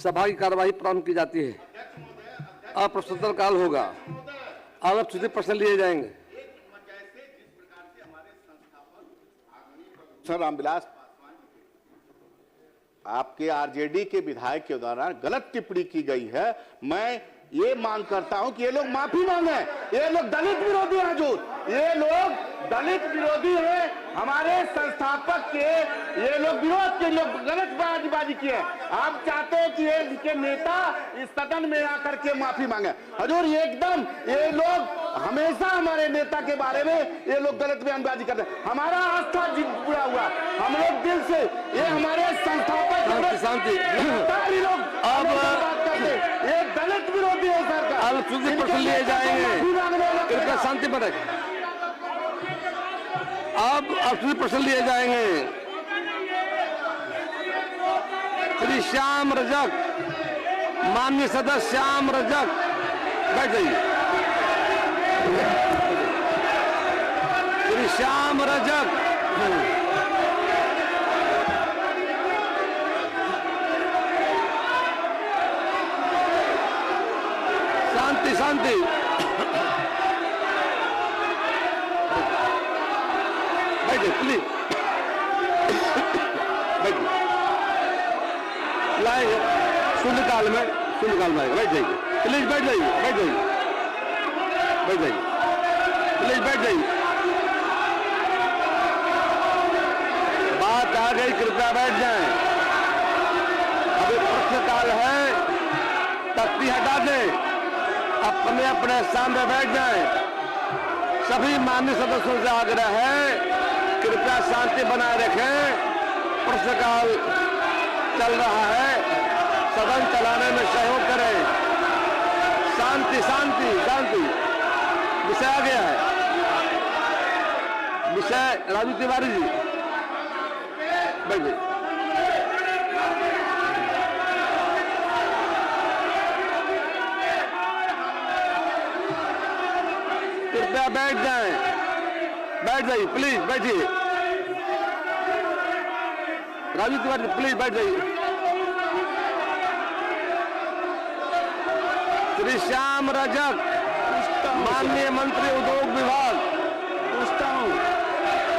सभा की कार्यवाही प्रारंभ की जाती है। अब प्रश्नोत्तर काल होगा। अब सीधे प्रश्न लिए जाएंगे। सर रामविलास, आपके आरजेडी के विधायक के द्वारा गलत टिप्पणी की गई है। मैं ये मांग करता हूं कि ये लोग माफी मांगे। ये लोग दलित विरोधी हैं, हजूर, ये लोग दलित विरोधी हैं। हमारे संस्थापक के ये लोग विरोध के लोग गलत बाजी किए। आप चाहते हैं कि इनके नेता इस सदन में आकर के माफी मांगे। हजूर, एकदम ये लोग हमेशा हमारे नेता के बारे में ये लोग गलत बयानबाजी करते हैं। हमारा आस्था पूरा हुआ, हम लोग दिल से, ये हमारे संस्थापक शांति लोग अब बात करते, ये दलित विरोधी है सरकार। अब सीधे प्रश्न लिए जाएंगे। कृपया शांति पर अब सीधे प्रश्न लिए जाएंगे। श्री श्याम रजक, माननीय सदस्य श्याम रजक, बैठ जाइए। श्री श्याम रजक, शांति शांति। बैठिए प्लीज, बैठिए। लाएंगे शून्यकाल में आएगा। बैठ जाइए प्लीज, बैठ जाइए, बैठ जाइए, बैठ जाइए प्लीज, बैठ जाइए। बात आ गई, कृपया बैठ जाएं। अभी प्रश्नकाल है, तख्ती हटा दें, अपने अपने स्थान में बैठ जाएं। सभी माननीय सदस्यों से आग्रह है, कृपया शांति बनाए रखें। प्रश्नकाल चल रहा है, सदन चलाने में सहयोग करें। शांति शांति शांति। विषय आ गया है, विषय राजू तिवारी जी, बैठिए। कृपया बैठ जाएं, बैठ जाइए प्लीज, बैठिए। राजू तिवारी प्लीज बैठ जाइए। श्री श्याम रजक, माननीय मंत्री उद्योग विभाग,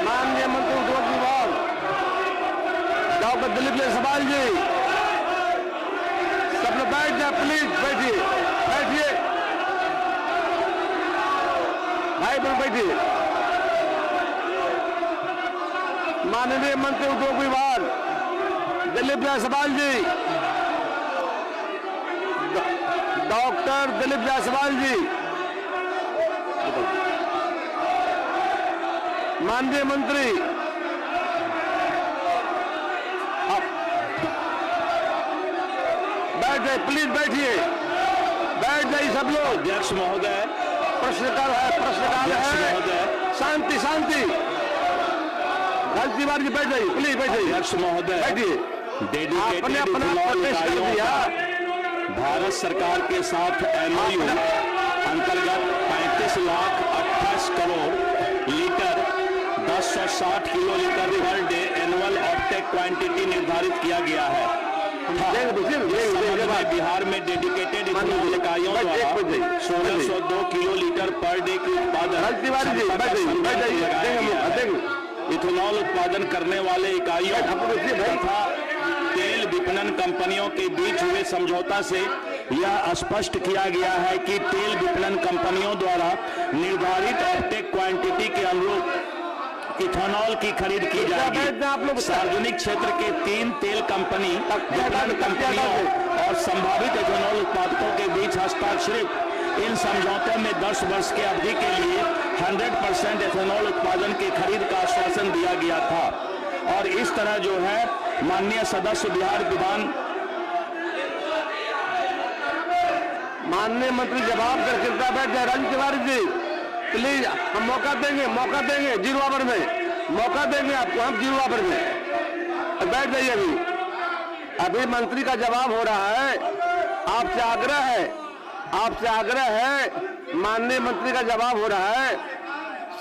माननीय मंत्री उद्योग विभाग डॉक्टर दिलीप जायसवाल जी, सब लोग बैठ जाए प्लीज, बैठिए, बैठिए भाई बहन, बैठिए। माननीय मंत्री उद्योग विभाग दिलीप जायसवाल जी, डॉक्टर दिलीप जायसवाल जी, माननीय मंत्री, बैठ जाइए प्लीज, बैठिए, बैठ जाइए सब लोग। अध्यक्ष महोदय, प्रश्नकाल है, शांति शांति। राजू तिवारी जी बैठ जाइए प्लीज, बैठ जाइए। अध्यक्ष महोदय, बैठिए। आपने अपना प्रवेश कर दिया। भारत सरकार के साथ एमओयू अंतर्गत 35,28 crore litre 1060 kilo litre per day annual offtake quantity निर्धारित किया गया है। बिहार में डेडिकेटेड इथेनॉल इकाइयों द्वारा 1602 किलो लीटर पर डे की उत्पादन इथेनॉल उत्पादन करने वाले इकाइयों तथा तेल विपणन कंपनियों के बीच हुए समझौता से यह स्पष्ट किया गया है कि तेल विपणन कंपनियों द्वारा निर्धारित ऑफटेक क्वांटिटी के अनुरूप इथेनॉल की खरीद की जाएगी। सार्वजनिक क्षेत्र के 3 तेल कंपनी विपणन कंपनियों और संभावित इथेनॉल उत्पादकों के बीच हस्ताक्षरित इन समझौतों में 10 वर्ष के अवधि के लिए 100% इथेनॉल उत्पादन की खरीद का आश्वासन दिया गया था। और इस तरह जो है माननीय सदस्य बिहार विधान, माननीय मंत्री जवाब कर कृपया बैठ जाए। राजू तिवारी जी प्लीज, हम मौका देंगे 0 आवर में मौका देंगे आपको, हम 0 आवर में बैठ जाइए। अभी मंत्री का जवाब हो रहा है, आपसे आग्रह है, माननीय मंत्री का जवाब हो रहा है।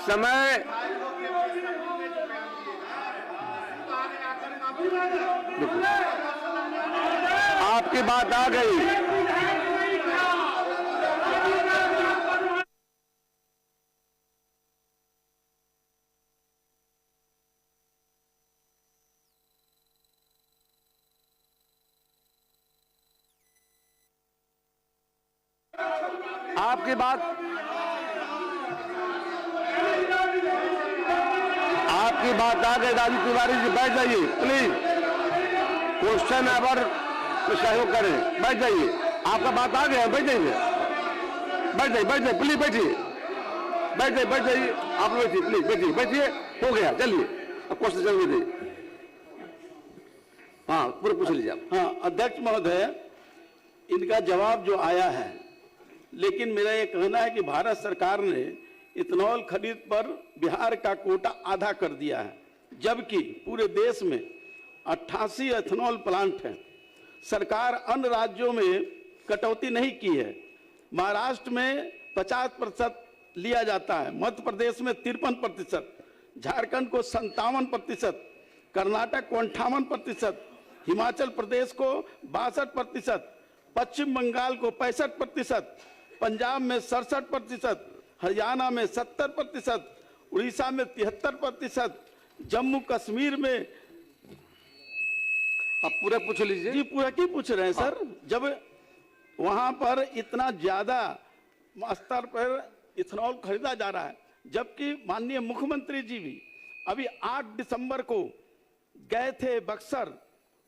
समय आपकी बात आ गई। आपकी बात आ गई। राजू तिवारी जी बैठ जाइए प्लीज, क्वेश्चन आवर में सहयोग करें। बैठ जाइए, आपका बात आ गया, बैठ जाइए, बैठ जाइए प्लीज, बैठ जाइए आप बैठिए प्लीज, बैठिए, हो गया, चलिए अब क्वेश्चन चल दीजिए। हाँ पूरे पूछ लीजिए आप। हाँ अध्यक्ष महोदय, इनका जवाब जो आया है, लेकिन मेरा ये कहना है कि भारत सरकार ने इथेनॉल खरीद पर बिहार का कोटा आधा कर दिया है, जबकि पूरे देश में 88 इथेनॉल प्लांट हैं। सरकार अन्य राज्यों में कटौती नहीं की है। महाराष्ट्र में 50% लिया जाता है, मध्य प्रदेश में 53%, झारखंड को 57%, कर्नाटक को 58%, हिमाचल प्रदेश को 62%, पश्चिम बंगाल को 65%, पंजाब में 67%, हरियाणा में 70%, उड़ीसा में 73%, जम्मू कश्मीर में। आप पूरा पूछ लीजिए। जी पूरा क्यों पूछ रहे हैं सर? जब वहां पर इतना ज्यादा स्तर पर इथेनॉल खरीदा जा रहा है, जबकि माननीय मुख्यमंत्री जी भी अभी 8 दिसंबर को गए थे बक्सर,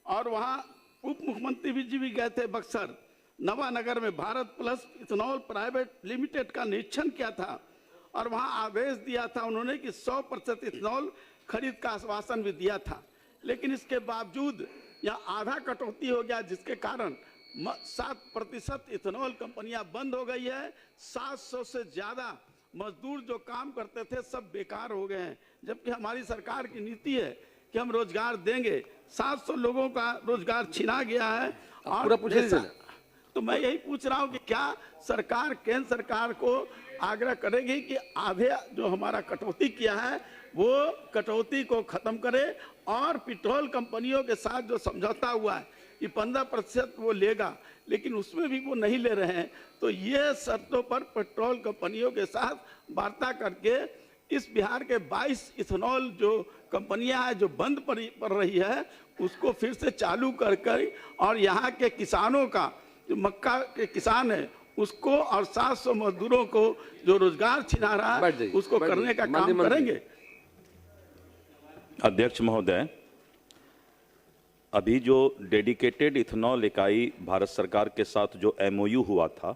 और वहां उप मुख्यमंत्री जी भी गए थे बक्सर। नवानगर में Bharat plus ethanol private limited का निरीक्षण किया था, और वहां आदेश दिया था उन्होंने कि 100% इथेनॉल खरीद का आश्वासन भी दिया था। लेकिन इसके बावजूद यहाँ आधा कटौती हो गया, जिसके कारण 7% इथेनॉल कंपनियां बंद हो गई है। 700 से ज्यादा मजदूर जो काम करते थे सब बेकार हो गए हैं, जबकि हमारी सरकार की नीति है कि हम रोजगार देंगे। 700 लोगों का रोजगार छीना गया है। और तो मैं यही पूछ रहा हूं कि क्या सरकार केंद्र सरकार को आग्रह करेगी कि आधे जो हमारा कटौती किया है वो कटौती को खत्म करे, और पेट्रोल कंपनियों के साथ जो समझौता हुआ है कि 15% वो लेगा, लेकिन उसमें भी वो नहीं ले रहे हैं। तो ये शर्तों पर पेट्रोल कंपनियों के साथ वार्ता करके इस बिहार के 22 इथेनॉल जो कंपनियां हैं जो बंद पड़ रही है, उसको फिर से चालू कर और यहाँ के किसानों का जो मक्का के किसान है उसको और 700 मजदूरों को जो रोजगार छिना रहा है उसको करने का काम करेंगे। अध्यक्ष महोदय, अभी जो डेडिकेटेड इथेनॉल इकाई भारत सरकार के साथ जो एमओयू हुआ था,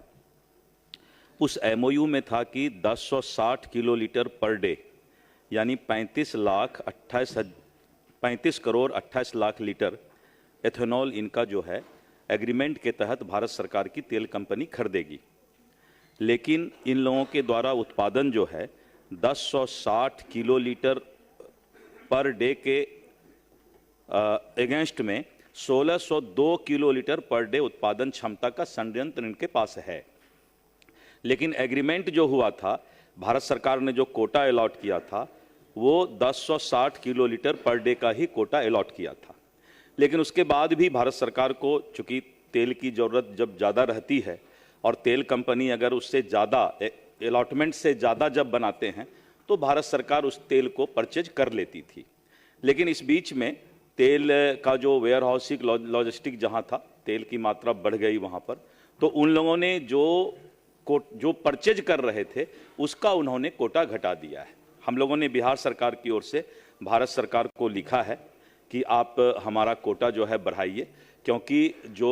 उस एमओयू में था कि 1060 किलोलीटर पर डे, यानी 35 करोड़ 28 लाख लीटर एथेनॉल इनका जो है एग्रीमेंट के तहत भारत सरकार की तेल कंपनी खरीदेगी। लेकिन इन लोगों के द्वारा उत्पादन जो है 1060 किलोलीटर पर डे के अगेंस्ट में 1602 किलोलीटर पर डे उत्पादन क्षमता का संयंत्र इनके पास है। लेकिन एग्रीमेंट जो हुआ था, भारत सरकार ने जो कोटा अलॉट किया था वो 1060 किलोलीटर पर डे का ही कोटा अलॉट किया था। लेकिन उसके बाद भी भारत सरकार को चूंकि तेल की ज़रूरत जब ज़्यादा रहती है और तेल कंपनी अगर उससे ज़्यादा अलॉटमेंट से ज़्यादा जब बनाते हैं तो भारत सरकार उस तेल को परचेज कर लेती थी। लेकिन इस बीच में तेल का जो वेयर हाउसिंग लॉजिस्टिक जहाँ था, तेल की मात्रा बढ़ गई वहाँ पर, तो उन लोगों ने जो परचेज कर रहे थे उसका उन्होंने कोटा घटा दिया है। हम लोगों ने बिहार सरकार की ओर से भारत सरकार को लिखा है कि आप हमारा कोटा जो है बढ़ाइए, क्योंकि जो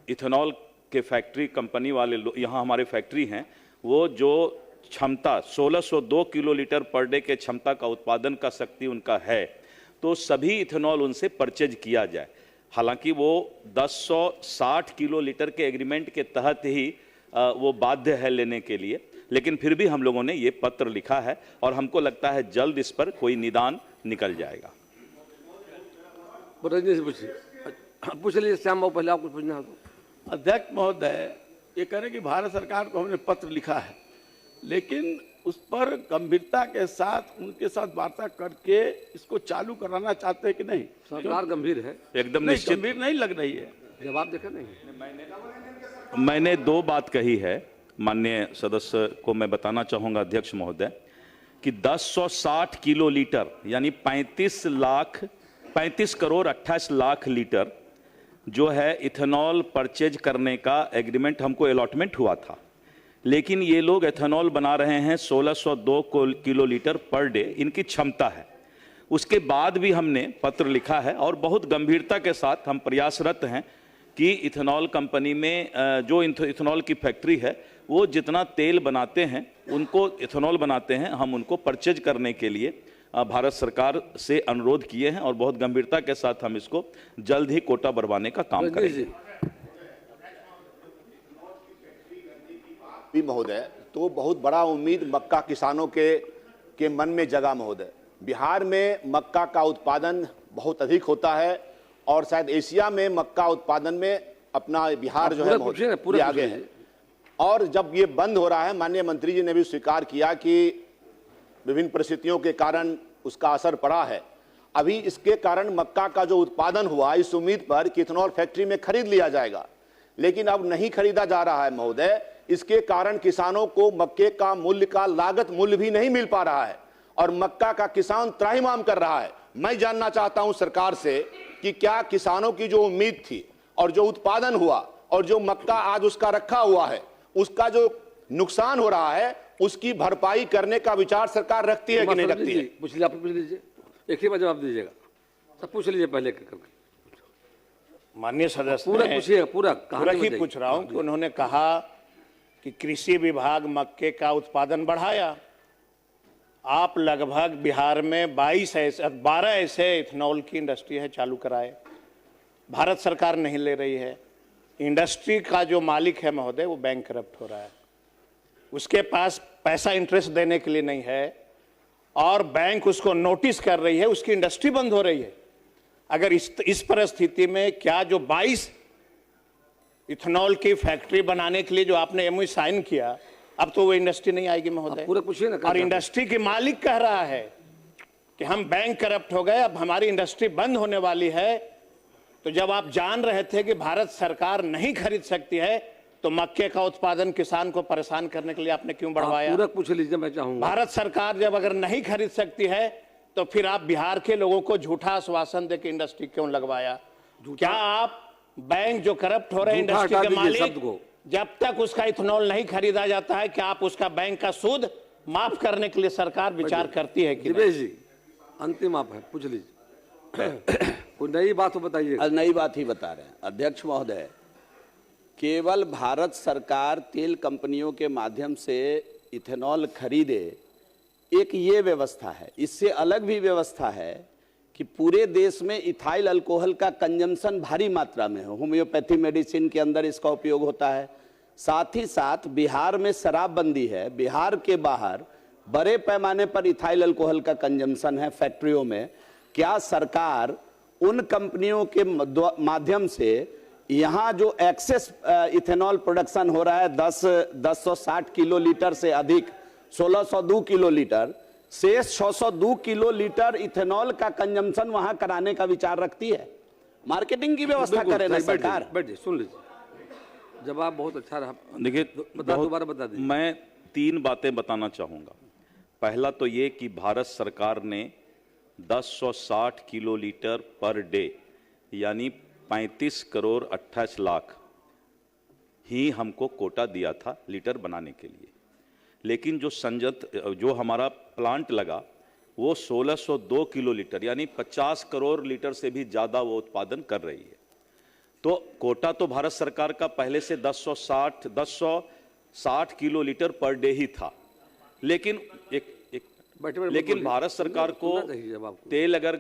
इथेनॉल के फैक्ट्री कंपनी वाले यहाँ हमारे फैक्ट्री हैं, वो जो क्षमता 1602 किलोलीटर पर डे के क्षमता का उत्पादन का शक्ति उनका है, तो सभी इथेनॉल उनसे परचेज किया जाए। हालांकि वो 1060 किलोलीटर के एग्रीमेंट के तहत ही वो बाध्य है लेने के लिए, लेकिन फिर भी हम लोगों ने ये पत्र लिखा है और हमको लगता है जल्द इस पर कोई निदान निकल जाएगा। पूछ लीजिए श्याम बाबू, पहले आपको पूछना है। अध्यक्ष महोदय, ये कह रहे कि भारत सरकार को हमने पत्र लिखा है, लेकिन उस पर गंभीरता के साथ उनके साथ वार्ता करके इसको चालू कराना चाहते हैं कि नहीं? सरकार गंभीर है, एकदम निश्चित गंभीर नहीं लग रही है। जवाब देखा नहीं। मैंने दो बात कही है माननीय सदस्य को। मैं बताना चाहूंगा अध्यक्ष महोदय कि 1060 किलो लीटर यानी 35 करोड़ 28 लाख लीटर जो है इथेनॉल परचेज करने का एग्रीमेंट हमको अलॉटमेंट हुआ था, लेकिन ये लोग एथेनॉल बना रहे हैं 1602 किलो लीटर पर डे, इनकी क्षमता है। उसके बाद भी हमने पत्र लिखा है और बहुत गंभीरता के साथ हम प्रयासरत हैं कि इथेनॉल कंपनी में जो इथेनॉल की फैक्ट्री है वो जितना तेल बनाते हैं, उनको इथेनॉल बनाते हैं, हम उनको परचेज करने के लिए भारत सरकार से अनुरोध किए हैं और बहुत गंभीरता के साथ हम इसको जल्द ही कोटा बढ़वाने का काम करेंगे। महोदय, तो बहुत बड़ा उम्मीद मक्का किसानों के मन में जगा महोदय। बिहार में मक्का का उत्पादन बहुत अधिक होता है और शायद एशिया में मक्का उत्पादन में अपना बिहार जो है पूरे आगे है। और जब ये बंद हो रहा है, माननीय मंत्री जी ने भी स्वीकार किया कि विभिन्न परिस्थितियों के कारण उसका असर पड़ा है। अभी इसके कारण मक्का का जो उत्पादन हुआ इस उम्मीद पर कि इथेनॉल फैक्ट्री में खरीद लिया जाएगा, लेकिन अब नहीं खरीदा जा रहा है महोदय। इसके कारण किसानों को मक्के का मूल्य का लागत मूल्य भी नहीं मिल पा रहा है और मक्का का किसान त्राहिमाम कर रहा है। मैं जानना चाहता हूं सरकार से कि क्या किसानों की जो उम्मीद थी और जो उत्पादन हुआ और जो मक्का आज उसका रखा हुआ है, उसका जो नुकसान हो रहा है, उसकी भरपाई करने का विचार सरकार रखती है कि नहीं रखती है? पूछ लीजिए, आप पूछ लीजिए, एक ही बार जवाब दीजिएगा। सब पूछ लीजिए पहले करके। माननीय सदस्य, पूरा पूछिएगा, पूरा ही पूछ रहा हूं कि उन्होंने कहा कि कृषि विभाग मक्के का उत्पादन बढ़ाया। आप लगभग बिहार में 12 ऐसे इथेनॉल की इंडस्ट्री है चालू कराए, भारत सरकार नहीं ले रही है। इंडस्ट्री का जो मालिक है महोदय वो बैंक करप्ट हो रहा है, उसके पास पैसा इंटरेस्ट देने के लिए नहीं है और बैंक उसको नोटिस कर रही है, उसकी इंडस्ट्री बंद हो रही है। अगर इस परिस्थिति में क्या जो 22 इथेनॉल की फैक्ट्री बनाने के लिए जो आपने एमओयू साइन किया, अब तो वो इंडस्ट्री नहीं आएगी महोदय। पूरा पूछिए ना। और इंडस्ट्री के मालिक कह रहा है कि हम बैंक करप्ट हो गए, अब हमारी इंडस्ट्री बंद होने वाली है। तो जब आप जान रहे थे कि भारत सरकार नहीं खरीद सकती है, तो मक्के का उत्पादन किसान को परेशान करने के लिए आपने क्यों बढ़वाया? पूरा पूछ लीजिए, मैं चाहूंगा। भारत सरकार जब अगर नहीं खरीद सकती है तो फिर आप बिहार के लोगों को झूठा आश्वासन देकर इंडस्ट्री क्यों लगवाया? क्या आप बैंक जो करप्ट हो रहे हैं इंडस्ट्री के मालिक, जब तक उसका इथेनॉल नहीं खरीदा जाता है, क्या आप उसका बैंक का सूद माफ करने के लिए सरकार विचार करती है कि नहीं? जी, अंतिम आप है, पूछ लीजिए। कोई नई बात तो बताइए। नई बात ही बता रहे हैं अध्यक्ष महोदय। केवल भारत सरकार तेल कंपनियों के माध्यम से इथेनॉल खरीदे, एक ये व्यवस्था है। इससे अलग भी व्यवस्था है कि पूरे देश में इथाइल अल्कोहल का कंजम्पशन भारी मात्रा में है। होम्योपैथी मेडिसिन के अंदर इसका उपयोग होता है। साथ ही साथ बिहार में शराबबंदी है, बिहार के बाहर बड़े पैमाने पर इथाइल अल्कोहल का कंजम्पशन है फैक्ट्रियों में। क्या सरकार उन कंपनियों के माध्यम से यहाँ जो एक्सेस इथेनॉल प्रोडक्शन हो रहा है 1060 किलो लीटर से अधिक 1602 किलो लीटर, शेष 602 किलो लीटर इथेनॉल का कंजम्पशन वहां कराने का विचार रखती है? मार्केटिंग की व्यवस्था करे ना सरकार। बैठिए, सुन लीजिए। जवाब बहुत अच्छा रहा। देखिए, दोबारा बता दीजिए। मैं 3 बातें बताना चाहूंगा। पहला तो ये कि भारत सरकार ने 1060 किलो लीटर पर डे यानी 35 करोड़ 28 लाख ही हमको कोटा दिया था लीटर बनाने के लिए, लेकिन जो हमारा प्लांट लगा वो 1602 किलो लीटर यानी 50 करोड़ लीटर से भी ज़्यादा वो उत्पादन कर रही है। तो कोटा तो भारत सरकार का पहले से 1060 किलो लीटर पर डे ही था, लेकिन लेकिन भारत सरकार को तेल अगर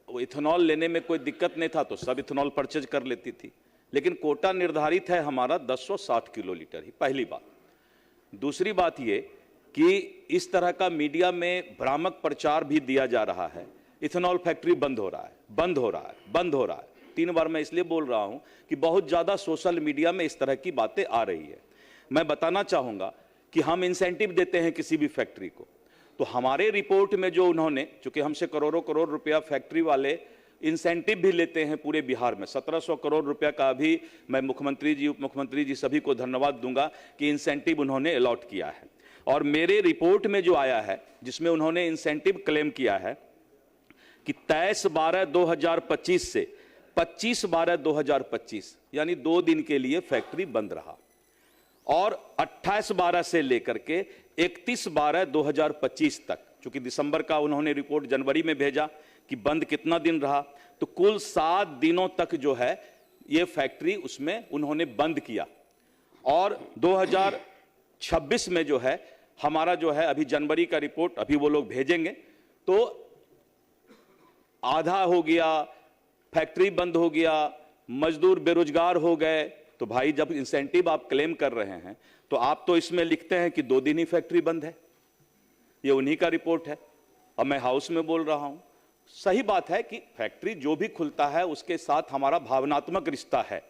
इथेनॉल लेने में कोई दिक्कत नहीं था तो सब इथेनॉल परचेज कर लेती थी, लेकिन कोटा निर्धारित है हमारा 1060 किलो लीटर ही। पहली बात। दूसरी बात ये कि इस तरह का मीडिया में भ्रामक प्रचार भी दिया जा रहा है, इथेनॉल फैक्ट्री बंद हो रहा है, बंद हो रहा है, बंद हो रहा है। 3 बार मैं इसलिए बोल रहा हूं कि बहुत ज्यादा सोशल मीडिया में इस तरह की बातें आ रही है। मैं बताना चाहूंगा कि हम इंसेंटिव देते हैं किसी भी फैक्ट्री को, तो हमारे रिपोर्ट में जो उन्होंने, चूंकि हमसे करोड़ों करोड़ रुपया फैक्ट्री वाले इंसेंटिव भी लेते हैं पूरे बिहार में। 1700 करोड़ रुपया का अभी मैं मुख्यमंत्री जी, उप मुख्यमंत्री जी सभी को धन्यवाद दूंगा कि इंसेंटिव उन्होंने अलॉट किया है। और मेरे रिपोर्ट में जो आया है जिसमें उन्होंने इंसेंटिव क्लेम किया है कि 23/12/2025 से 25/12/2025 यानी 2 दिन के लिए फैक्ट्री बंद रहा, और 28/12 से लेकर के 31/12/2025 तक, चूंकि दिसंबर का उन्होंने रिपोर्ट जनवरी में भेजा कि बंद कितना दिन रहा, तो कुल 7 दिनों तक जो है ये फैक्ट्री उसमें उन्होंने बंद किया। और 2026 में जो है हमारा जो है अभी जनवरी का रिपोर्ट अभी वो लोग भेजेंगे, तो आधा हो गया, फैक्ट्री बंद हो गया, मजदूर बेरोजगार हो गए। तो भाई जब इंसेंटिव आप क्लेम कर रहे हैं तो आप तो इसमें लिखते हैं कि 2 दिन ही फैक्ट्री बंद है। ये उन्हीं का रिपोर्ट है और मैं हाउस में बोल रहा हूं। सही बात है कि फैक्ट्री जो भी खुलता है उसके साथ हमारा भावनात्मक रिश्ता है।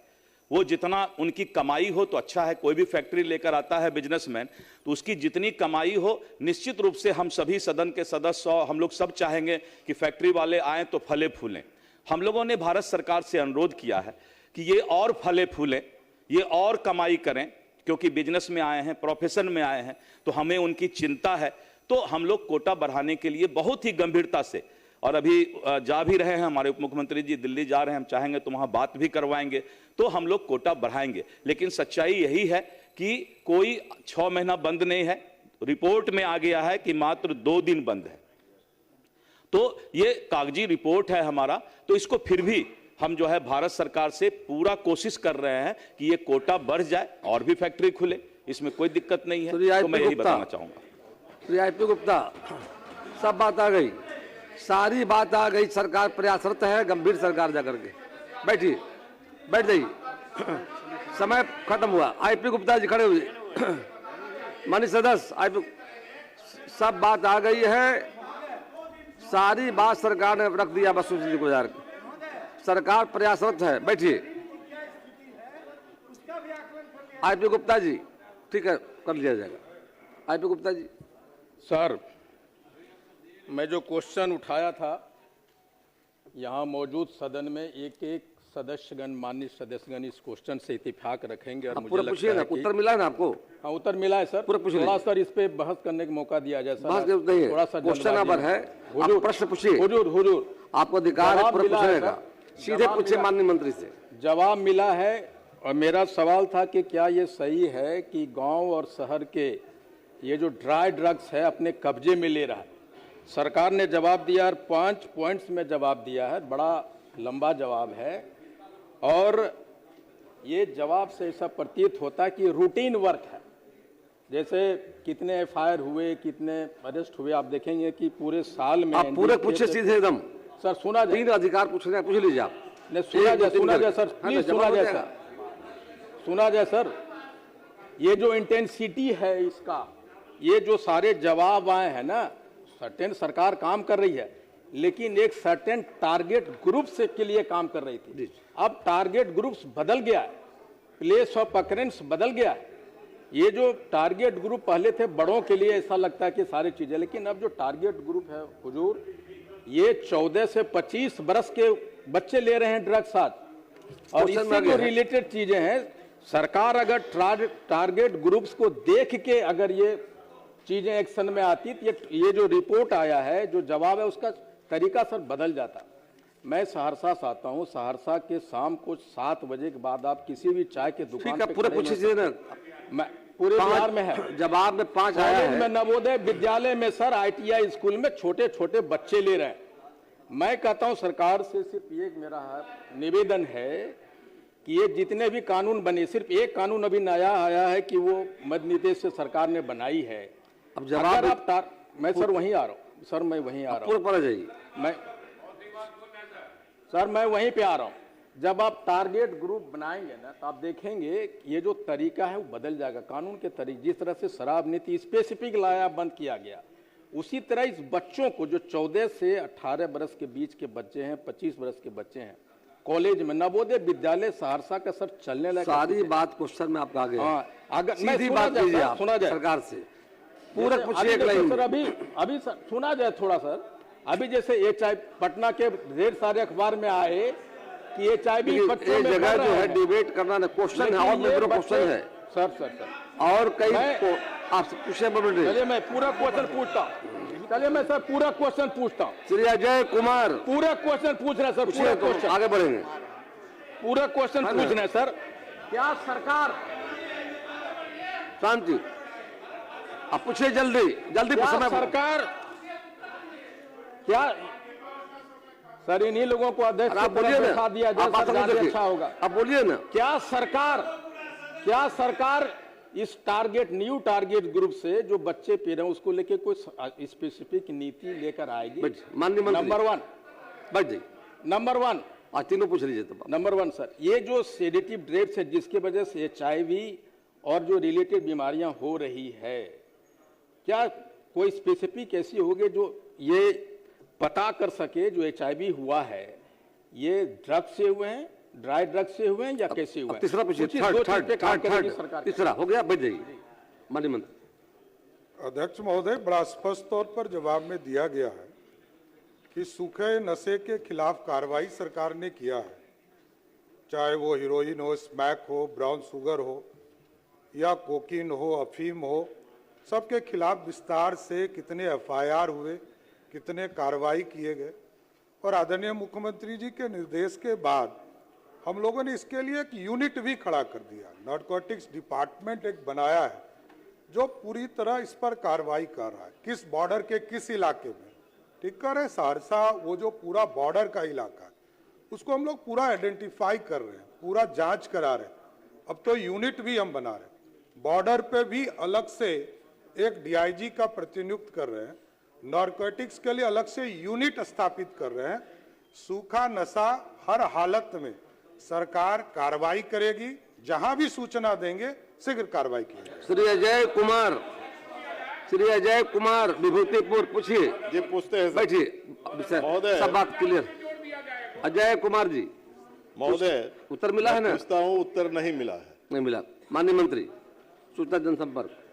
वो जितना उनकी कमाई हो तो अच्छा है। कोई भी फैक्ट्री लेकर आता है बिजनेसमैन तो उसकी जितनी कमाई हो, निश्चित रूप से हम सभी सदन के सदस्य हम लोग सब चाहेंगे कि फैक्ट्री वाले आए तो फले फूलें। हम लोगों ने भारत सरकार से अनुरोध किया है कि ये और फले फूलें, ये और कमाई करें, क्योंकि बिजनेस में आए हैं, प्रोफेशन में आए हैं, तो हमें उनकी चिंता है। तो हम लोग कोटा बढ़ाने के लिए बहुत ही गंभीरता से, और अभी जा भी रहे हैं, हमारे उप मुख्यमंत्री जी दिल्ली जा रहे हैं, हम चाहेंगे तो वहां बात भी करवाएंगे, तो हम लोग कोटा बढ़ाएंगे। लेकिन सच्चाई यही है कि कोई 6 महीना बंद नहीं है। रिपोर्ट में आ गया है कि मात्र 2 दिन बंद है। तो ये कागजी रिपोर्ट है हमारा, तो इसको फिर भी हम जो है भारत सरकार से पूरा कोशिश कर रहे हैं कि ये कोटा बढ़ जाए और भी फैक्ट्री खुले, इसमें कोई दिक्कत नहीं है। तो मैं यही बताना चाहूंगा। श्री आई पी गुप्ता, सब बात आ गई, सारी बात आ गई। सरकार प्रयासरत है, गंभीर सरकार जाकर के बैठिए, बैठ जाइए, समय खत्म हुआ। आईपी गुप्ता जी खड़े हुए, माननीय सदस्य आईपी, सब बात आ गई है, सारी बात सरकार ने रख दिया वस्तुस्थिति को जार। सरकार प्रयासरत है, बैठिए। आईपी गुप्ता जी, ठीक है, कर लिया जाएगा। आईपी गुप्ता जी। सर, मैं जो क्वेश्चन उठाया था, यहाँ मौजूद सदन में एक एक सदस्यगण, माननीय सदस्यगण इस क्वेश्चन से इत्तेफाक रखेंगे और मुझे लगता है कि उत्तर मिला है ना आपको? हाँ, उत्तर मिला है सर। थोड़ा सर इस पे बहस करने का मौका दिया जाए सर। थोड़ा सा क्वेश्चन नंबर है, प्रश्न पूछिए। हुजूर, आपको अधिकार है पूछने का, सीधे पूछिए माननीय मंत्री से। जवाब मिला है, और मेरा सवाल था कि क्या ये सही है कि गांव और शहर के ये जो ड्राई ड्रग्स है अपने कब्जे में ले रहा है। सरकार ने जवाब दिया और 5 पॉइंट्स में जवाब दिया है, बड़ा लंबा जवाब है, और ये जवाब से ऐसा प्रतीत होता है कि रूटीन वर्क है। जैसे कितने एफआईआर हुए, कितने अरेस्ट हुए, आप देखेंगे कि पूरे साल में। आप पूरे पूछे सीधे एकदम सर, सुना जाए। 3 अधिकार पूछने, पूछ लीजिए आप। नहीं, सुना जाए सर, प्लीज सुना जाए सर, सुना जाए सर। ये जो इंटेंसिटी है इसका, ये जो सारे जवाब आए हैं ना, सर्टेन सरकार काम कर रही है, लेकिन एक सर्टेन टारगेट ग्रुप से के लिए काम कर रही थी। अब टारगेट ग्रुप्स बदल गया है, प्लेस ऑफ अकरेंस बदल गया है। ये जो टारगेट ग्रुप पहले थे बड़ों के लिए, ऐसा लगता है कि सारी चीजें, लेकिन अब जो टारगेट ग्रुप है हुजूर, ये 14 से 25 बरस के बच्चे ले रहे हैं ड्रग्स आज, और इससे जो रिलेटेड चीजें हैं। सरकार अगर टारगेट ग्रुप्स को देख के अगर ये चीजें एक्शन में आती, तो ये जो रिपोर्ट आया है, जो जवाब है, उसका तरीका सर बदल जाता। मैं सहरसा से आता हूँ, सहरसा के शाम को 7 बजे के बाद आप किसी भी चाय के दुकान पे पूरे पूछिए ना, मैं पूरे बिहार में है, जवाब में 5 आया है। में नवोदय विद्यालय में सर, ITI स्कूल में छोटे छोटे बच्चे ले रहे हैं। मैं कहता हूँ सरकार से सिर्फ एक मेरा निवेदन है कि ये जितने भी कानून बने, सिर्फ एक कानून अभी नया आया है कि वो मद्य निषेध से सरकार ने बनाई है। अब जवाब आप मैं सर वहीं आ रहा हूँ सर, मैं वहीं आ रहा हूँ, मैं वहीं पे आ रहा हूँ। जब आप टारगेट ग्रुप बनाएंगे ना, तो आप देखेंगे ये जो तरीका है वो बदल जाएगा। कानून के तरीके, जिस तरह से शराब नीति स्पेसिफिक लाया, बंद किया गया, उसी तरह इस बच्चों को जो 14 से 18 बरस के बीच के बच्चे हैं, 25 बरस के बच्चे हैं, कॉलेज में नवोदय विद्यालय सहरसा का सर चलने लगा। सारी बात क्वेश्चन में आपका आ गया। हाँ, अगर सीधी बात कीजिए आप, सुना जाए सरकार से, पूरा पूछिए सर। अभी सर सुना जाए थोड़ा सर। अभी जैसे पटना के ढेर सारे अखबार में आए कि HIV बच्चों ये में जगह बढ़ जो रहा है डिबेट करना क्वेश्चन है, और मेरे क्वेश्चन है सर और कई मैं- आपसे पूछे बोल चलिए मैं पूरा क्वेश्चन पूछता हूँ। चलिए मैं सर पूरा क्वेश्चन पूछता हूँ। श्री अजय कुमार पूरा क्वेश्चन पूछ रहा है सर, पूरा पूछिए तो क्वेश्चन आगे बढ़ेंगे। पूरा क्वेश्चन है ना? पूछ रहे हैं सर। क्या सरकार शांति, आप पूछिए जल्दी जल्दी क्या समय सरकार क्या सर इन्हीं लोगों को अध्यक्ष आप की तरफ बोलिए बैठा ना, दिया जाए आप बात सर, ज्यादा देखिए। अच्छा होगा। आप बोलिए ना। क्या सरकार इस न्यू टारगेट ग्रुप से जो बच्चे पी रहे हैं उसको लेके कोई स्पेसिफिक नीति लेकर आएगी? माननीय मंत्री नंबर वन, बैठ जाइए, नंबर वन, आज तीनों पूछ लीजिए तो। नंबर वन सर, ये जो सेडेटिव ड्रग्स है जिसकी वजह से HIV और जो रिलेटेड बीमारियां हो रही है, क्या कोई स्पेसिफिक ऐसी होगी जो ये पता कर सके जो HIV हुआ है ये ड्रग्स से हुए हैं, ड्राई ड्रग्स से हुए हैं या कैसे हुए हैं? तीसरा पूछिए, कुछ इस दो चीज पे काम करेगी सरकार। तीसरा हो गया, बैठ जाइए माननीय मंत्री। अध्यक्ष महोदय, बड़ा स्पष्ट तौर पर जवाब में दिया गया है कि सूखे नशे के खिलाफ कार्रवाई सरकार ने किया है, चाहे वो हीरोइन हो, स्मैक हो, ब्राउन शुगर हो या कोकीन हो, अफीम हो, सबके खिलाफ विस्तार से कितने FIR हुए, कितने कार्रवाई किए गए। और आदरणीय मुख्यमंत्री जी के निर्देश के बाद हम लोगों ने इसके लिए एक यूनिट भी खड़ा कर दिया, नारकोटिक्स डिपार्टमेंट एक बनाया है जो पूरी तरह इस पर कार्रवाई कर रहा है, किस बॉर्डर के किस इलाके में। ठीक कर रहे, सहरसा वो जो पूरा बॉर्डर का इलाका है उसको हम लोग पूरा आइडेंटिफाई कर रहे हैं, पूरा जांच करा रहे हैं। अब तो यूनिट भी हम बना रहे हैं, बॉर्डर पे भी अलग से एक DIG का प्रतिनियुक्त कर रहे हैं, नारकोटिक्स के लिए अलग से यूनिट स्थापित कर रहे हैं। सूखा नशा हर हालत में सरकार कार्रवाई करेगी, जहां भी सूचना देंगे शीघ्र कार्रवाई की जाएगी। श्री अजय कुमार विभूतिपुर, पूछिए जी पूछते हैं बैठिए महोदय। सब बात क्लियर। अजय कुमार जी, महोदय, उत्तर मिला है ना? पूछता हूँ, उत्तर नहीं मिला है। नहीं मिला। माननीय मंत्री सूचना जनसंपर्क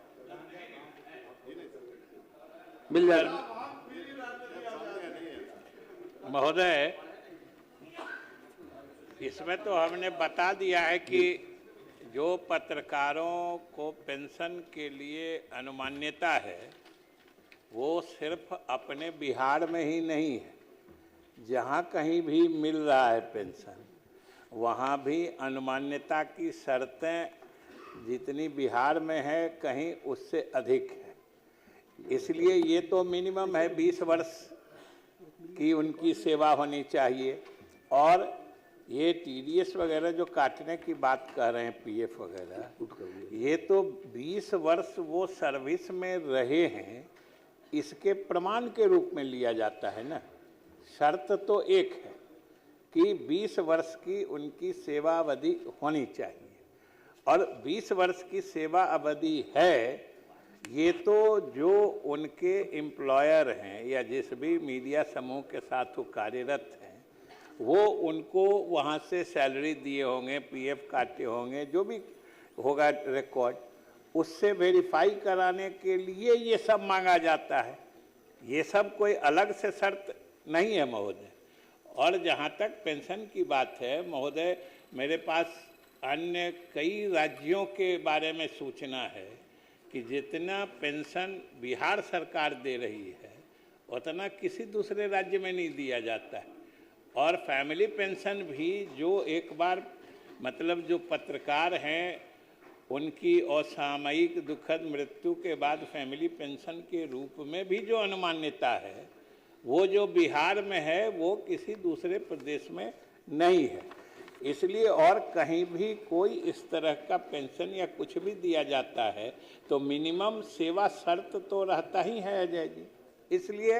मिल जाएगा। महोदय, इसमें तो हमने बता दिया है कि जो पत्रकारों को पेंशन के लिए अनुमान्यता है वो सिर्फ अपने बिहार में ही नहीं है, जहाँ कहीं भी मिल रहा है पेंशन वहाँ भी अनुमान्यता की शर्तें जितनी बिहार में है कहीं उससे अधिक है। इसलिए ये तो मिनिमम है 20 वर्ष की उनकी सेवा होनी चाहिए। और ये TDS वगैरह जो काटने की बात कर रहे हैं, PF वगैरह, ये तो 20 वर्ष वो सर्विस में रहे हैं इसके प्रमाण के रूप में लिया जाता है ना। शर्त तो एक है कि 20 वर्ष की उनकी सेवा अवधि होनी चाहिए, और 20 वर्ष की सेवा अवधि है ये तो जो उनके एम्प्लॉयर हैं या जिस भी मीडिया समूह के साथ वो कार्यरत हैं वो उनको वहाँ से सैलरी दिए होंगे, PF काटे होंगे, जो भी होगा रिकॉर्ड, उससे वेरीफाई कराने के लिए ये सब मांगा जाता है। ये सब कोई अलग से शर्त नहीं है महोदय। और जहाँ तक पेंशन की बात है महोदय, मेरे पास अन्य कई राज्यों के बारे में सूचना है कि जितना पेंशन बिहार सरकार दे रही है उतना किसी दूसरे राज्य में नहीं दिया जाता है। और फैमिली पेंशन भी जो एक बार मतलब जो पत्रकार हैं उनकी असामयिक दुखद मृत्यु के बाद फैमिली पेंशन के रूप में भी जो अनुमान्यता है वो जो बिहार में है वो किसी दूसरे प्रदेश में नहीं है। इसलिए और कहीं भी कोई इस तरह का पेंशन या कुछ भी दिया जाता है तो मिनिमम सेवा शर्त तो रहता ही है अजय जी। इसलिए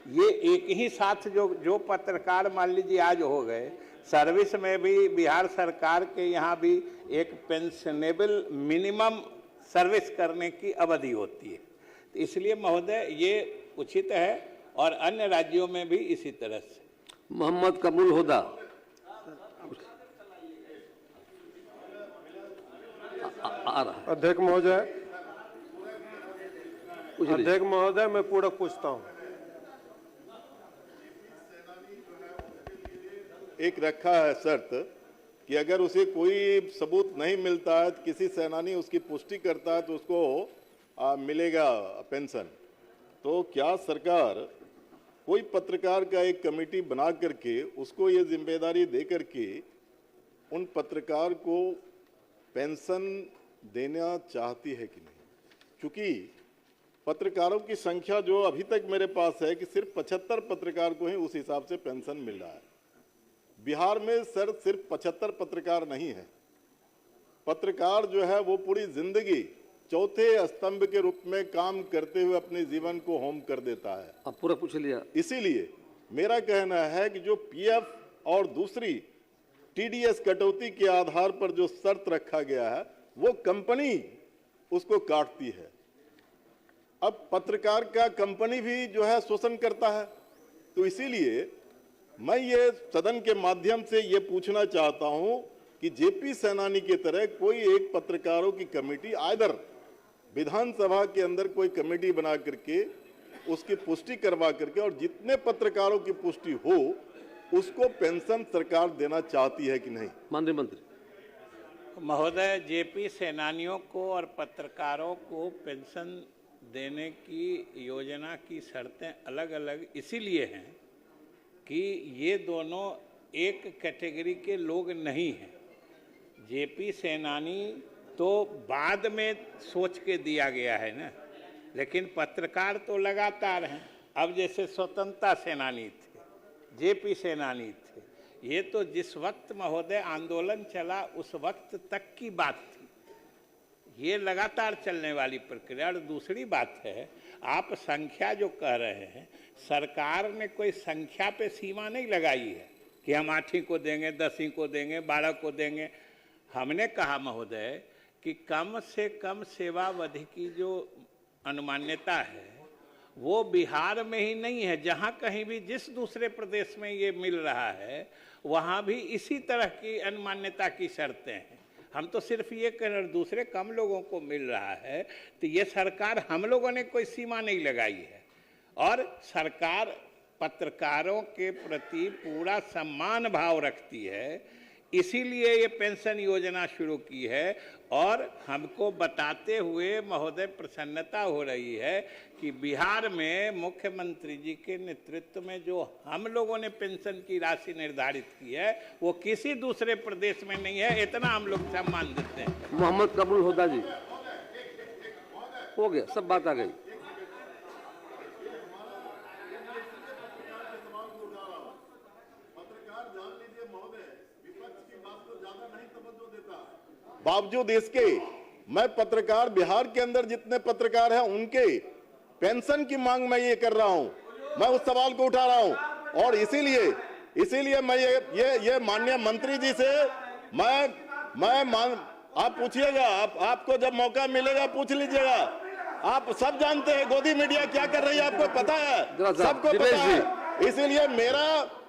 ये एक ही साथ जो पत्रकार मान लीजिए आज हो गए, सर्विस में भी बिहार सरकार के यहाँ भी एक पेंशनेबल मिनिमम सर्विस करने की अवधि होती है। तो इसलिए महोदय ये उचित है और अन्य राज्यों में भी इसी तरह से। मोहम्मद कबूल होदा, आ रहा है। अध्यक्ष महोदय, मैं पूरा पूछता हूँ। एक रखा है शर्त कि अगर उसे कोई सबूत नहीं मिलता है, किसी सेनानी उसकी पुष्टि करता है तो उसको मिलेगा पेंशन। तो क्या सरकार कोई पत्रकार का एक कमेटी बना करके उसको ये जिम्मेदारी दे करके उन पत्रकार को पेंशन देना चाहती है कि नहीं? क्योंकि पत्रकारों की संख्या जो अभी तक मेरे पास है कि सिर्फ 75 पत्रकार को ही उस हिसाब से पेंशन मिल रहा है। बिहार में सर सिर्फ 75 पत्रकार नहीं है। पत्रकार जो है वो पूरी जिंदगी चौथे स्तंभ के रूप में काम करते हुए अपने जीवन को होम कर देता है। अब पूरा पूछ लिया। इसीलिए मेरा कहना है कि जो पीएफ और दूसरी टीडीएस कटौती के आधार पर जो शर्त रखा गया है वो कंपनी उसको काटती है। अब पत्रकार का कंपनी भी जो है शोषण करता है। तो इसीलिए मैं ये सदन के माध्यम से ये पूछना चाहता हूं कि जेपी सेनानी की तरह कोई एक पत्रकारों की कमेटी आइदर विधानसभा के अंदर कोई कमेटी बना करके उसकी पुष्टि करवा करके और जितने पत्रकारों की पुष्टि हो उसको पेंशन सरकार देना चाहती है कि नहीं? माननीय मंत्री महोदय, जेपी सेनानियों को और पत्रकारों को पेंशन देने की योजना की शर्तें अलग अलग इसीलिए हैं कि ये दोनों एक कैटेगरी के लोग नहीं हैं। जेपी सेनानी तो बाद में सोच के दिया गया है ना, लेकिन पत्रकार तो लगातार हैं। अब जैसे स्वतंत्रता सेनानी थे, जेपी सेनानी थे, ये तो जिस वक्त महोदय आंदोलन चला उस वक्त तक की बात थी। ये लगातार चलने वाली प्रक्रिया। और दूसरी बात है, आप संख्या जो कह रहे हैं, सरकार ने कोई संख्या पे सीमा नहीं लगाई है कि हम 8वीं को देंगे, 10वीं को देंगे, 12 को देंगे। हमने कहा महोदय कि कम से कम सेवावधि की जो अनुमान्यता है वो बिहार में ही नहीं है, जहाँ कहीं भी जिस दूसरे प्रदेश में ये मिल रहा है वहाँ भी इसी तरह की अनुमान्यता की शर्तें हैं। हम तो सिर्फ ये कह रहे हैं दूसरे कम लोगों को मिल रहा है, तो ये सरकार, हम लोगों ने कोई सीमा नहीं लगाई है। और सरकार पत्रकारों के प्रति पूरा सम्मान भाव रखती है, इसीलिए ये पेंशन योजना शुरू की है। और हमको बताते हुए महोदय प्रसन्नता हो रही है कि बिहार में मुख्यमंत्री जी के नेतृत्व में जो हम लोगों ने पेंशन की राशि निर्धारित की है वो किसी दूसरे प्रदेश में नहीं है। इतना हम लोग सम्मान देते हैं। मोहम्मद कबूल होदा जी, हो गया, सब बात आ गई। बावजूद इसके मैं पत्रकार, बिहार के अंदर जितने पत्रकार हैं उनके पेंशन की मांग मैं ये कर रहा हूं, मैं उस सवाल को उठा रहा हूं। और इसीलिए मैं ये माननीय मंत्री जी से आप पूछिएगा, आपको जब मौका मिलेगा पूछ लीजिएगा। आप सब जानते हैं गोदी मीडिया क्या कर रही है, आपको पता है, सबको पता है। इसीलिए मेरा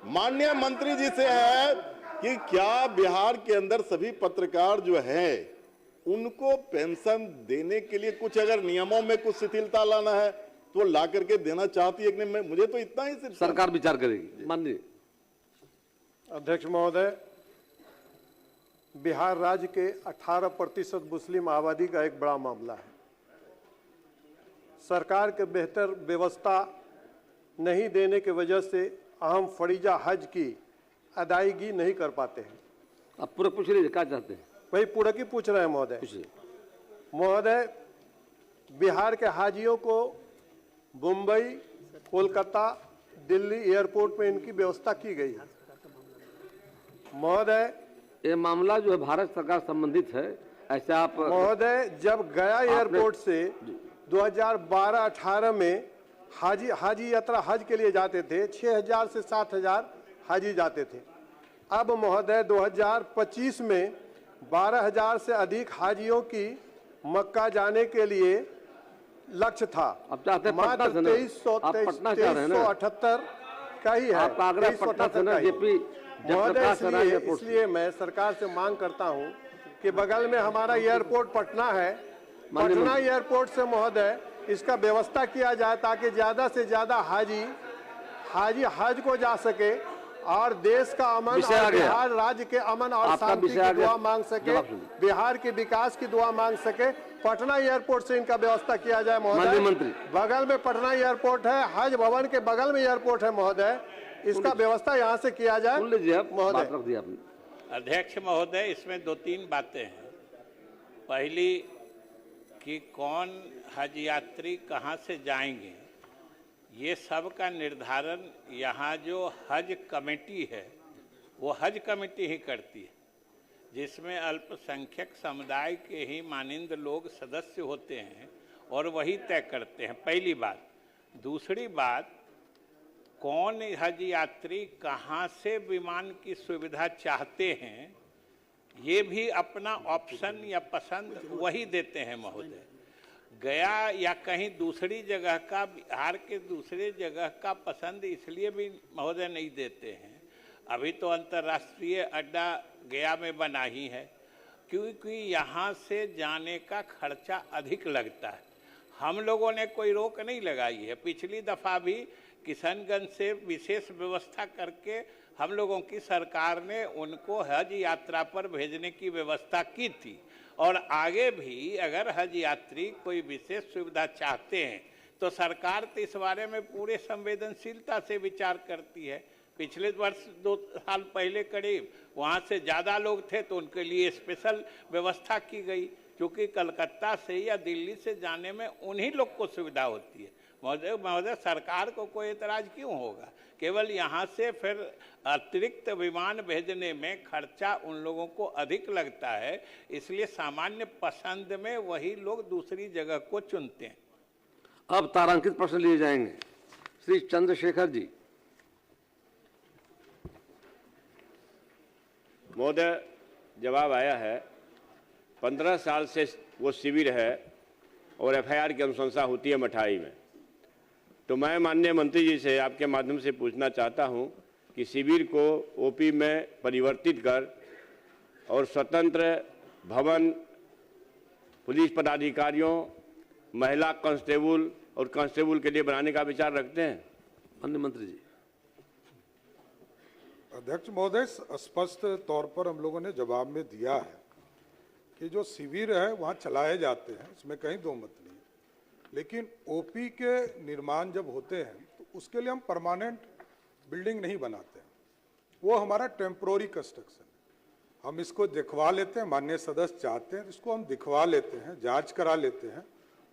माननीय मंत्री जी से है कि क्या बिहार के अंदर सभी पत्रकार जो है उनको पेंशन देने के लिए कुछ अगर नियमों में कुछ शिथिलता लाना है तो ला करके देना चाहती है कि नहीं? मुझे तो इतना ही सिर्फ सरकार विचार करेगी। माननीय अध्यक्ष महोदय, बिहार राज्य के 18% मुस्लिम आबादी का एक बड़ा मामला है। सरकार के बेहतर व्यवस्था नहीं देने की वजह से अहम फरीजा हज की अदायगी नहीं कर पाते हैं। आप पूरा पूछ लीजिए, क्या चाहते हैं? वही पूरा की पूछ रहे हैं महोदय। महोदय, बिहार के हाजियों को मुंबई, कोलकाता, दिल्ली एयरपोर्ट में इनकी व्यवस्था की गई है। महोदय, ये मामला जो है भारत सरकार संबंधित है, ऐसे आप महोदय, जब गया एयरपोर्ट से 2012-18 में हाजी यात्रा हज के लिए जाते थे, 6000 से 7000 हाजी जाते थे। अब महोदय 2025 में 12000 से अधिक हाजियों की मक्का जाने के लिए लक्ष्य था। अब चाहते हैं मात्र पटना से ना? आप पटना चाह रहे हैं ना? 2378 का ही है। आपका आग्रह पटना से ना? जेपी महोदय, इसलिए मैं सरकार से मांग करता हूं कि बगल में हमारा एयरपोर्ट पटना है, पटना एयरपोर्ट से महोदय इसका व्यवस्था किया जाए ताकि ज्यादा से ज्यादा हाजी हज को जा सके और देश का अमन विषय आ और गया। बिहार राज्य के अमन और आपका शांति विषय आ की गया। दुआ मांग सके, जवाब सुनिए। बिहार के विकास की दुआ मांग सके, पटना एयरपोर्ट से इनका व्यवस्था किया जाए माननीय महोदय। मंत्री। बगल में पटना एयरपोर्ट है, हज भवन के बगल में एयरपोर्ट है महोदय, इसका व्यवस्था यहाँ से किया जाए सुन लीजिए, आप महोदय। बात रख दी आपने। अध्यक्ष महोदय, इसमें 2-3 बातें हैं। पहली कि कौन हज यात्री कहां से जाएंगे, ये सब का निर्धारण यहाँ जो हज कमेटी है वो हज कमेटी ही करती है, जिसमें अल्पसंख्यक समुदाय के ही मानिंद लोग सदस्य होते हैं और वही तय करते हैं, पहली बात। दूसरी बात, कौन हज यात्री कहाँ से विमान की सुविधा चाहते हैं, ये भी अपना ऑप्शन या पसंद वही देते हैं महोदय। गया या कहीं दूसरी जगह का, बिहार के दूसरे जगह का पसंद इसलिए भी महोदय नहीं देते हैं, अभी तो अंतर्राष्ट्रीय अड्डा गया में बना ही है, क्योंकि यहाँ से जाने का खर्चा अधिक लगता है। हम लोगों ने कोई रोक नहीं लगाई है, पिछली दफ़ा भी किशनगंज से विशेष व्यवस्था करके हम लोगों की सरकार ने उनको हज यात्रा पर भेजने की व्यवस्था की थी, और आगे भी अगर हज यात्री कोई विशेष सुविधा चाहते हैं तो सरकार तो इस बारे में पूरे संवेदनशीलता से विचार करती है। पिछले वर्ष 2 साल पहले करीब वहाँ से ज़्यादा लोग थे तो उनके लिए स्पेशल व्यवस्था की गई, क्योंकि कलकत्ता से या दिल्ली से जाने में उन्हीं लोग को सुविधा होती है। महोदय, सरकार को कोई एतराज़ क्यों होगा? केवल यहाँ से फिर अतिरिक्त विमान भेजने में खर्चा उन लोगों को अधिक लगता है, इसलिए सामान्य पसंद में वही लोग दूसरी जगह को चुनते हैं। अब तारांकित प्रश्न लिए जाएंगे। श्री चंद्रशेखर जी। महोदय, जवाब आया है 15 साल से वो शिविर है और एफआईआर की अनुशंसा होती है मठाई में। तो मैं माननीय मंत्री जी से आपके माध्यम से पूछना चाहता हूं कि शिविर को ओपी में परिवर्तित कर और स्वतंत्र भवन, पुलिस पदाधिकारियों, महिला कांस्टेबल और कांस्टेबल के लिए बनाने का विचार रखते हैं? माननीय मंत्री जी। अध्यक्ष महोदय, स्पष्ट तौर पर हम लोगों ने जवाब में दिया है कि जो शिविर है वहाँ चलाए जाते हैं, इसमें कहीं दो मत नहीं। लेकिन ओपी के निर्माण जब होते हैं तो उसके लिए हम परमानेंट बिल्डिंग नहीं बनाते हैं, वो हमारा टेम्पोररी कंस्ट्रक्शन है। हम इसको दिखवा लेते हैं, माननीय सदस्य चाहते हैं इसको हम दिखवा लेते हैं, जांच करा लेते हैं,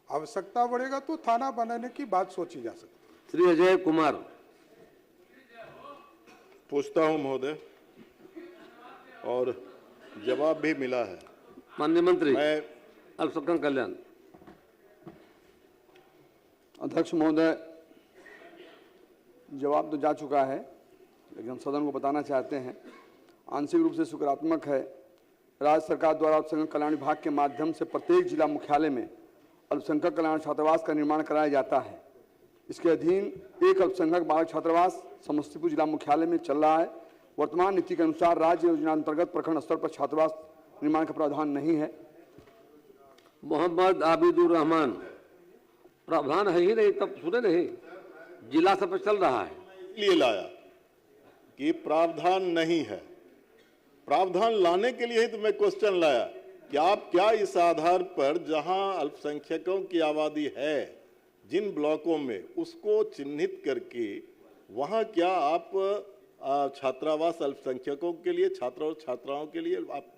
आवश्यकता बढ़ेगा तो थाना बनाने की बात सोची जा सकती है। श्री अजय कुमार। पूछता हूं महोदय, और जवाब भी मिला है। माननीय मंत्री मैं अल्पसंख्यक कल्याण। अध्यक्ष महोदय, जवाब तो जा चुका है, लेकिन हम सदन को बताना चाहते हैं, आंशिक रूप से सकारात्मक है। राज्य सरकार द्वारा अल्पसंख्यक कल्याण विभाग के माध्यम से प्रत्येक जिला मुख्यालय में अल्पसंख्यक कल्याण छात्रावास का निर्माण कराया जाता है। इसके अधीन एक अल्पसंख्यक बालक छात्रावास समस्तीपुर जिला मुख्यालय में चल रहा है। वर्तमान नीति के अनुसार राज्य योजना अंतर्गत प्रखंड स्तर पर छात्रावास निर्माण का प्रावधान नहीं है। मोहम्मद आबिदुर रहमान। प्रावधान है ही नहीं, तब सुने नहीं, जिला सब पर चल रहा है। इसलिए लाया कि प्रावधान नहीं है, प्रावधान लाने के लिए ही तो मैं क्वेश्चन लाया कि आप क्या इस आधार पर जहां अल्पसंख्यकों की आबादी है जिन ब्लॉकों में, उसको चिन्हित करके वहां क्या आप छात्रावास अल्पसंख्यकों के लिए, छात्र और छात्राओं के लिए आप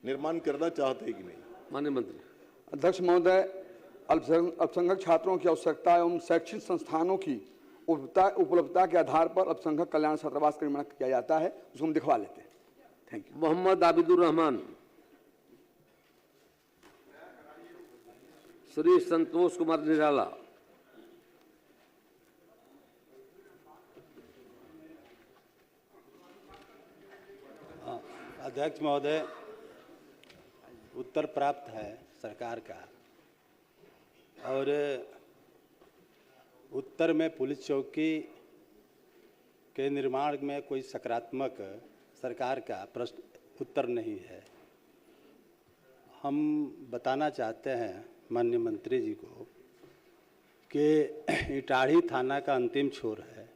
निर्माण करना चाहते हैं कि नहीं? माननीय मंत्री। अध्यक्ष महोदय, अल्पसंख्यक छात्रों की आवश्यकता एवं शैक्षिक संस्थानों की उपलब्धता के आधार पर अल्पसंख्यक कल्याण छात्रावास का निर्माण किया जाता है, उसको हम दिखवा लेते हैं। Thank you. मोहम्मद आबिदुर रहमान। श्री संतोष कुमार निराला। अध्यक्ष महोदय, उत्तर प्राप्त है सरकार का, और उत्तर में पुलिस चौकी के निर्माण में कोई सकारात्मक सरकार का प्रश्न उत्तर नहीं है। हम बताना चाहते हैं माननीय मंत्री जी को कि इटाढ़ी थाना का अंतिम छोर है,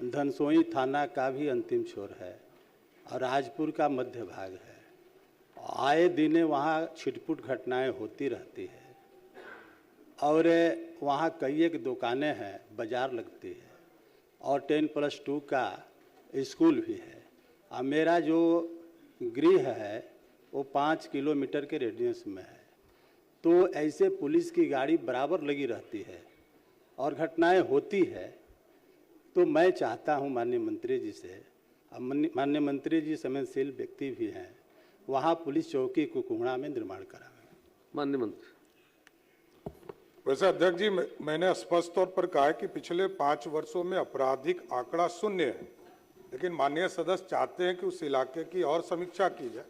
धनसोई थाना का भी अंतिम छोर है और राजपुर का मध्य भाग है। आए दिन वहाँ छिटपुट घटनाएं होती रहती है और वहाँ कई एक दुकानें हैं, बाजार लगती है और 10+2 का स्कूल भी है। और मेरा जो गृह है वो 5 किलोमीटर के रेडियस में है। तो ऐसे पुलिस की गाड़ी बराबर लगी रहती है और घटनाएं होती है। तो मैं चाहता हूं माननीय मंत्री जी से, माननीय मंत्री जी संवेदनशील व्यक्ति भी हैं, वहां पुलिस चौकी कुकुड़ा में निर्माण कराएं। माननीय मंत्री। वैसे अध्यक्ष जी, मैंने स्पष्ट तौर पर कहा है कि पिछले 5 वर्षों में आपराधिक आंकड़ा 0 है, लेकिन माननीय सदस्य चाहते हैं कि उस इलाके की और समीक्षा की जाए।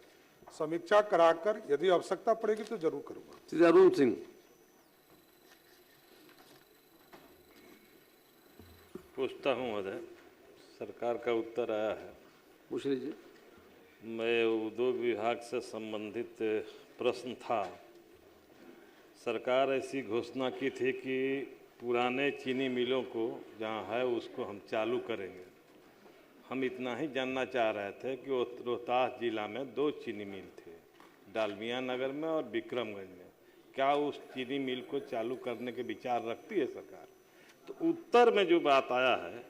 समीक्षा कराकर यदि आवश्यकता पड़ेगी तो जरूर करूंगा। श्री अरुण सिंह। पूछता हूँ महोदय, सरकार का उत्तर आया है, पूछ लीजिए। मैं उद्योग विभाग से संबंधित प्रश्न था। सरकार ऐसी घोषणा की थी कि पुराने चीनी मिलों को जहाँ है उसको हम चालू करेंगे। हम इतना ही जानना चाह रहे थे कि रोहतास जिला में 2 चीनी मिल थे, डालमिया नगर में और विक्रमगंज में। क्या उस चीनी मिल को चालू करने के विचार रखती है सरकार? तो उत्तर में जो बात आया है,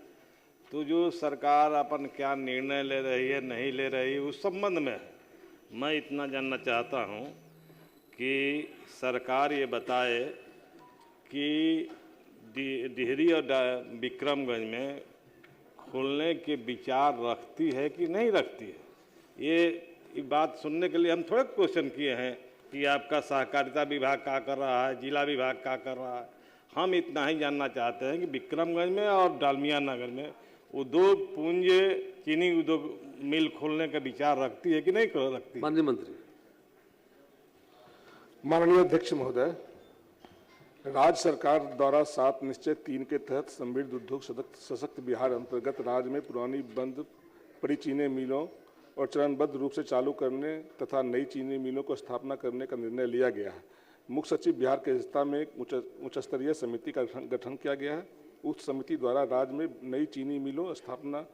तो जो सरकार अपन क्या निर्णय ले रही है नहीं ले रही उस संबंध में है। मैं इतना जानना चाहता हूँ कि सरकार ये बताए कि डिहरी और विक्रमगंज में खोलने के विचार रखती है कि नहीं रखती है। ये बात सुनने के लिए हम थोड़े क्वेश्चन किए हैं कि आपका सहकारिता विभाग क्या कर रहा है, जिला विभाग क्या कर रहा है। हम इतना ही जानना चाहते हैं कि विक्रमगंज में और डालमिया नगर में उद्योग पूंज चीनी उद्योग मिल खोलने का विचार रखती है कि नहीं रखती? माननीय मंत्री। माननीय अध्यक्ष महोदय, राज्य सरकार द्वारा 7 निश्चय 3 के तहत समृद्ध उद्योग सशक्त बिहार अंतर्गत राज्य में पुरानी बंद पड़ी चीनी मिलों और चरणबद्ध रूप से चालू करने तथा नई चीनी मिलों को स्थापना करने का निर्णय लिया गया है। मुख्य सचिव बिहार की अध्यक्षता में एक उच्च स्तरीय समिति का गठन किया गया है। उस समिति द्वारा राज्य में नई चीनी मिलों स्थापना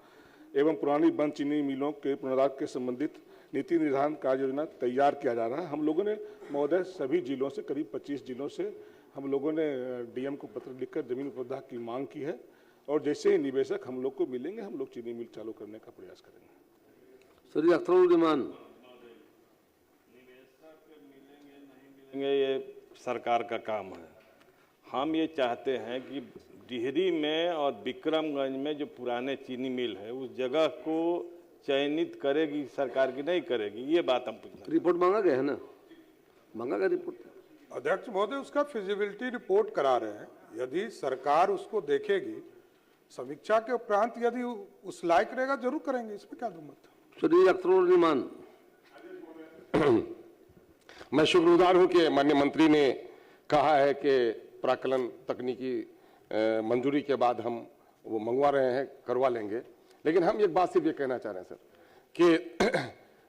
एवं पुरानी बंद चीनी मिलों के पुनरुद्धार के संबंधित नीति निर्धारण कार्य योजना तैयार किया जा रहा है। हम लोगों ने महोदय सभी जिलों से, करीब 25 जिलों से हम लोगों ने डीएम को पत्र लिखकर जमीन उपलब्धता की मांग की है और जैसे ही निवेशक हम लोग को मिलेंगे, हम लोग चीनी मिल चालू करने का प्रयास करेंगे। श्री अख्तरुल ये सरकार का काम है। हम ये चाहते हैं कि डिहरी में और विक्रमगंज में जो पुराने चीनी मिल है उस जगह को चयनित करेगी सरकार की नहीं करेगी, ये बात हम पूछना। रिपोर्ट मांगा गया है ना, मांगा गया रिपोर्ट। अध्यक्ष महोदय, उसका फिजिबिलिटी रिपोर्ट करा रहे हैं। यदि सरकार उसको देखेगी, समीक्षा के उपरांत यदि उस लायक रहेगा जरूर करेंगे, इसमें क्या दुमत। श्री अख्तरुल मैं शुक्रगुजार हूं कि माननीय मंत्री ने कहा है कि प्राक्कलन तकनीकी मंजूरी के बाद हम वो मंगवा रहे हैं, करवा लेंगे। लेकिन हम एक बात सिर्फ ये कहना चाह रहे हैं सर कि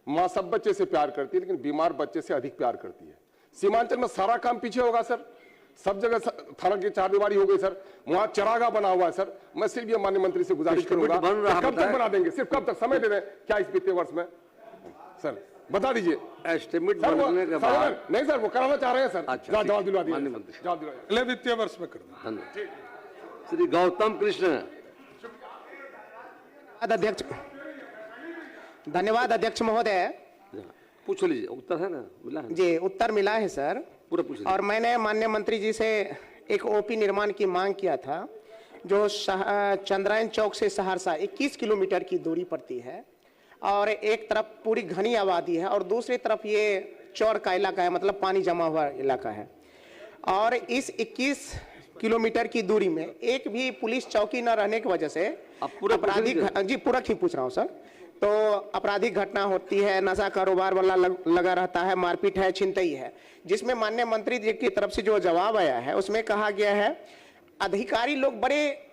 माँ सब बच्चे से प्यार करती है, लेकिन बीमार बच्चे से अधिक प्यार करती है। सीमांचल में सारा काम पीछे होगा सर, सब जगह थाना की चारदीवारी हो गई सर, वहां चरागा बना हुआ है सर। मैं सिर्फ ये माननीय मंत्री से गुजारिश करूंगा, कब तक बना देंगे, सिर्फ कब तक समय दे दें, क्या इस वित्तीय वर्ष में सर बता दीजिए। एस्टिमेट बनने के बाद नहीं सर, वो कराना चाह रहे हैं सर। अच्छा, जवाब दिलवा दीजिए, माननीय मंत्री। जवाब दिलवा अगले वित्तीय वर्ष में कर दें। श्री गौतम कृष्ण। धन्यवाद अध्यक्ष महोदय। पूछ लीजिए, उत्तर है ना, मिला है? जी उत्तर मिला है सर, पूरा पूछ लीजिए। और मैंने माननीय मंत्री जी से एक ओपी निर्माण की मांग किया था जो चंद्रायन चौक से सहरसा 21 किलोमीटर की दूरी पड़ती है और एक तरफ पूरी घनी आबादी है और दूसरी तरफ ये चौर का इलाका है, मतलब पानी जमा हुआ इलाका है। और इस 21 किलोमीटर की दूरी में एक भी पुलिस चौकी न रहने की वजह से आपराधिक, जी पूरा ही पूछ रहा हूँ सर, तो आपराधिक घटना होती है, नशा कारोबार वाला लगा रहता है, मारपीट है, छिनतई है। जिसमें माननीय मंत्री जी की तरफ से जो जवाब आया है उसमें कहा गया है अधिकारी लोग बड़े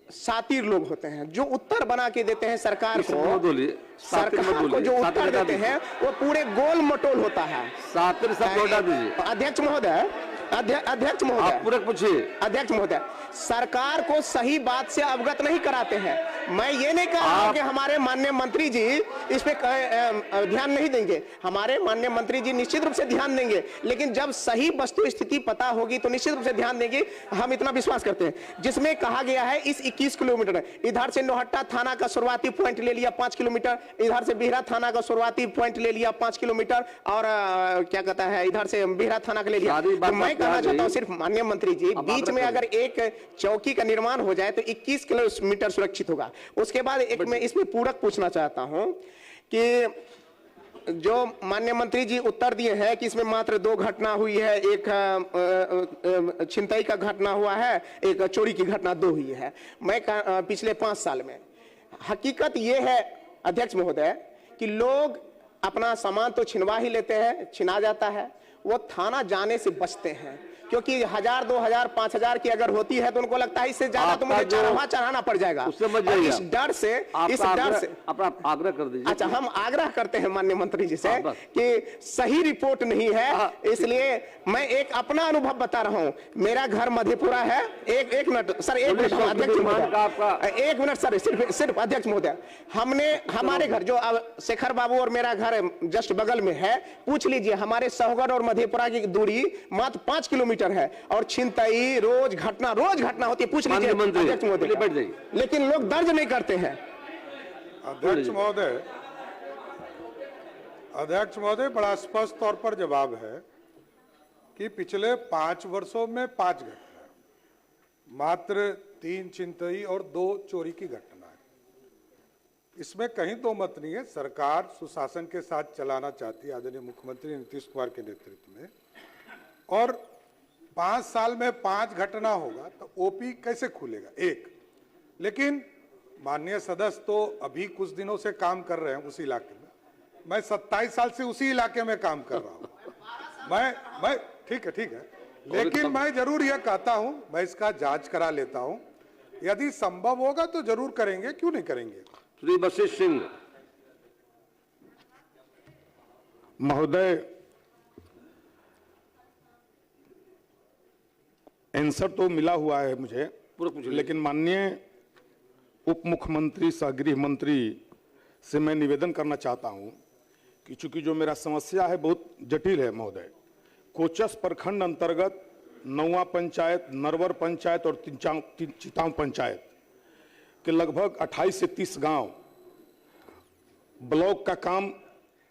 सातिर लोग होते हैं जो उत्तर बना के देते हैं सरकार को, सरकार को जो उत्तर देते हैं वो पूरे गोल मटोल होता है। सातिर सब लौटा दीजिए। अध्यक्ष महोदय, अध्यक्ष महोदय, आप पूरक पूछिए। अध्यक्ष महोदय, सरकार को सही बात से अवगत नहीं कराते हैं। मैं ये नहीं कह रहा हूं कि हमारे माननीय मंत्री जी इस पे ध्यान नहीं देंगे, हमारे माननीय मंत्री जी निश्चित रूप से ध्यान देंगे, लेकिन जब सही वस्तु स्थिति पता होगी तो निश्चित रूप से ध्यान देंगे, हम इतना विश्वास करते हैं। जिसमें कहा गया है इस 21 किलोमीटर, इधर से नौहट्टा थाना का शुरुआती पॉइंट ले लिया 5 किलोमीटर, इधर से बिहरा थाना का शुरुआती पॉइंट ले लिया 5 किलोमीटर, और क्या कहता है इधर से बिहरा थाना का ले लिया। तो मैं कहना चाहता हूं सिर्फ माननीय मंत्री जी, बीच में अगर एक चौकी का निर्माण हो जाए तो 21 किलोमीटर सुरक्षित होगा। उसके बाद एक मैं इसमें पूरक पूछना चाहता हूं कि जो माननीय मंत्री जी उत्तर दिए हैं कि इसमें मात्र 2 घटना हुई है, एक छिनतई का घटना हुआ है, एक चोरी की घटना 2 हुई है। मैं पिछले 5 साल में, हकीकत यह है अध्यक्ष महोदय कि लोग अपना सामान तो छिनवा ही लेते हैं, छिना जाता है, वो थाना जाने से बचते हैं, क्योंकि 1000, 2000, 5000 की अगर होती है तो उनको लगता है इससे ज्यादा तो मुझे चरवाहा चढ़ाना पड़ जाएगा। इस डर से अपना आग्रह कर दीजिए। अच्छा, हम आग्रह करते हैं माननीय मंत्री जी से कि सही रिपोर्ट नहीं है, इसलिए मैं एक अपना अनुभव बता रहा हूं। मेरा घर मधेपुरा है। एक मिनट सर, एक मिनट अध्यक्ष महोदय, एक मिनट सर, सिर्फ अध्यक्ष महोदय, हमने हमारे घर जो शेखर बाबू और मेरा घर जस्ट बगल में है, पूछ लीजिए हमारे सहोगढ़ और मधेपुरा की दूरी मात्र 5 किलोमीटर है, और छिनतई रोज घटना होती है, पूछ लीजिए अध्यक्ष महोदय, लेकिन लोग दर्ज नहीं करते हैं। अध्यक्ष महोदय बड़ा स्पष्ट तौर पर जवाब है कि पिछले 5 वर्षों में 5 घटना, मात्र 3 छिनतई और 2 चोरी की घटना है। इसमें कहीं तो मत नहीं है। सरकार सुशासन के साथ चलाना चाहती है आदरणीय मुख्यमंत्री नीतीश कुमार के नेतृत्व में, और 5 साल में 5 घटना होगा तो ओपी कैसे खुलेगा? एक, लेकिन माननीय सदस्य तो अभी कुछ दिनों से काम कर रहे हैं उस इलाके में, मैं 27 साल से उसी इलाके में काम कर रहा हूं। मैं ठीक है, लेकिन मैं जरूर यह कहता हूं, मैं इसका जांच करा लेता हूं, यदि संभव होगा तो जरूर करेंगे, क्यों नहीं करेंगे। श्री वशिष्ठ सिंह महोदय, आंसर तो मिला हुआ है मुझे, लेकिन माननीय उप मुख्यमंत्री सह गृह मंत्री से मैं निवेदन करना चाहता हूं कि चूंकि जो मेरा समस्या है बहुत जटिल है महोदय। कोचस प्रखंड अंतर्गत नौवा पंचायत, नरवर पंचायत और चितांव पंचायत के लगभग 28 से 30 गांव, ब्लॉक का काम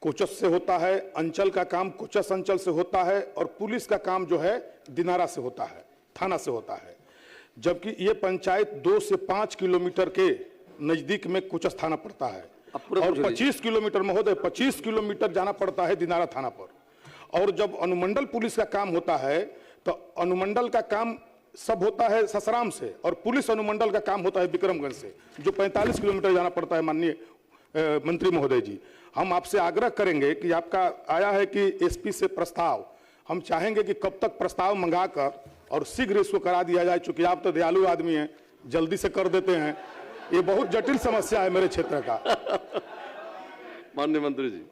कोचस से होता है, अंचल का काम कोचस अंचल से होता है, और पुलिस का काम जो है दिनारा से होता है, थाना से होता है। जबकि ये पंचायत 2 से 5 किलोमीटर के नजदीक में कोचस थाना पड़ता है, और 25 किलोमीटर महोदय, 25 किलोमीटर जाना पड़ता है दिनारा थाना पर। और जब अनुमंडल पुलिस का काम होता है तो अनुमंडल का काम सब होता है ससराम से, और पुलिस अनुमंडल का काम होता है विक्रमगंज से, जो 45 किलोमीटर जाना पड़ता है। माननीय मंत्री महोदय जी, हम आपसे आग्रह करेंगे कि आपका आया है कि एसपी से प्रस्ताव, हम चाहेंगे कि कब तक प्रस्ताव मंगाकर और शीघ्र इसको करा दिया जाए, चूंकि आप तो दयालु आदमी हैं, जल्दी से कर देते हैं। ये बहुत जटिल समस्या है मेरे क्षेत्र का। माननीय मंत्री जी।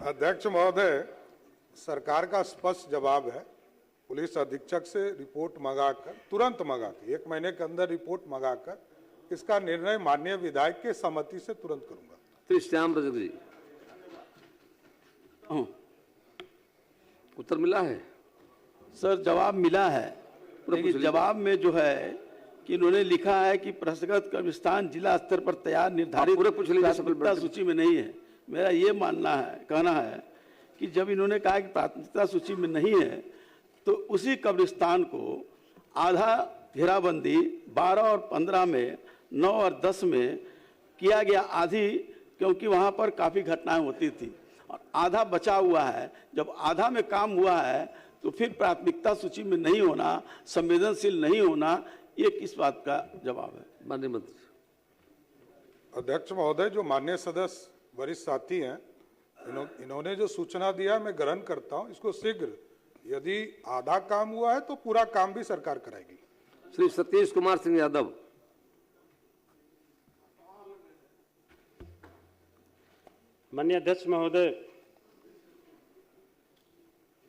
अध्यक्ष महोदय, सरकार का स्पष्ट जवाब है, पुलिस अधीक्षक से रिपोर्ट मंगाकर, तुरंत मंगाकर, 1 महीने के अंदर रिपोर्ट मंगाकर इसका निर्णय माननीय विधायक के सहमति से तुरंत करूंगा। श्री श्याम रजक जी, उत्तर मिला है? सर, जवाब मिला है, लेकिन जवाब में जो है कि इन्होंने लिखा है कि प्रस्थगत कब्रिस्तान जिला स्तर पर तैयार निर्धारित प्राथमिकता सूची में नहीं है। मेरा ये कहना है कि जब इन्होंने कहा कि प्राथमिकता सूची में नहीं है, तो उसी कब्रिस्तान को आधा घेराबंदी 12 और 15 में, 9 और 10 में किया गया, आधी, क्योंकि वहाँ पर काफ़ी घटनाएं होती थी, और आधा बचा हुआ है। जब आधा में काम हुआ है तो फिर प्राथमिकता सूची में नहीं होना, संवेदनशील नहीं होना, ये किस बात का जवाब है? माननीय मंत्री। अध्यक्ष महोदय, जो माननीय सदस्य वरिष्ठ साथी हैं, इन्होंने जो सूचना दिया मैं ग्रहण करता हूं। इसको शीघ्र, यदि आधा काम हुआ है तो पूरा काम भी सरकार कराएगी। श्री सतीश कुमार सिंह यादव। माननीय अध्यक्ष महोदय,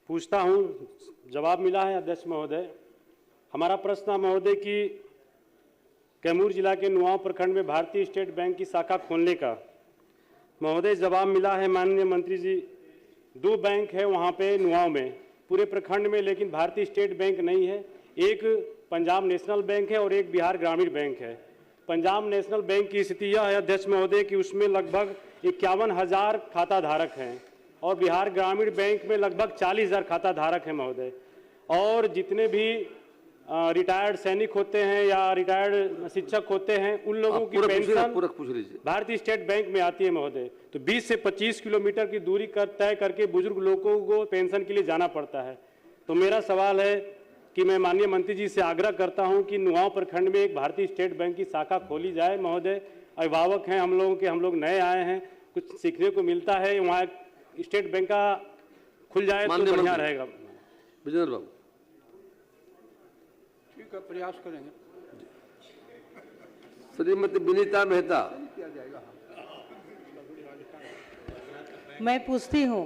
पूछता हूं, जवाब मिला है अध्यक्ष महोदय। हमारा प्रश्न है महोदय कि कैमूर जिला के नुआव प्रखंड में भारतीय स्टेट बैंक की शाखा खोलने का महोदय जवाब मिला है माननीय मंत्री जी। 2 बैंक है वहाँ पे नुआव में पूरे प्रखंड में, लेकिन भारतीय स्टेट बैंक नहीं है। एक पंजाब नेशनल बैंक है और एक बिहार ग्रामीण बैंक है। पंजाब नेशनल बैंक की स्थिति यह है अध्यक्ष महोदय कि उसमें लगभग 51,000 खाता धारक हैं और बिहार ग्रामीण बैंक में लगभग 40,000 खाता धारक हैं महोदय। और जितने भी रिटायर्ड सैनिक होते हैं या रिटायर्ड शिक्षक होते हैं उन लोगों की पेंशन भारतीय स्टेट बैंक में आती है महोदय। तो 20 से 25 किलोमीटर की दूरी तय करके बुजुर्ग लोगों को पेंशन के लिए जाना पड़ता है। तो मेरा सवाल है कि मैं माननीय मंत्री जी से आग्रह करता हूं कि नुआव प्रखंड में एक भारतीय स्टेट बैंक की शाखा खोली जाए महोदय। अभिभावक हैं हम लोगों के, हम लोग नए आए हैं, कुछ सीखने को मिलता है। वहाँ स्टेट बैंक का खुल जाए तो बढ़िया रहेगा। विजेंद्र बाबू ठीक है, प्रयास करेंगे। श्रीमती विनीता मेहता। मैं पूछती हूँ।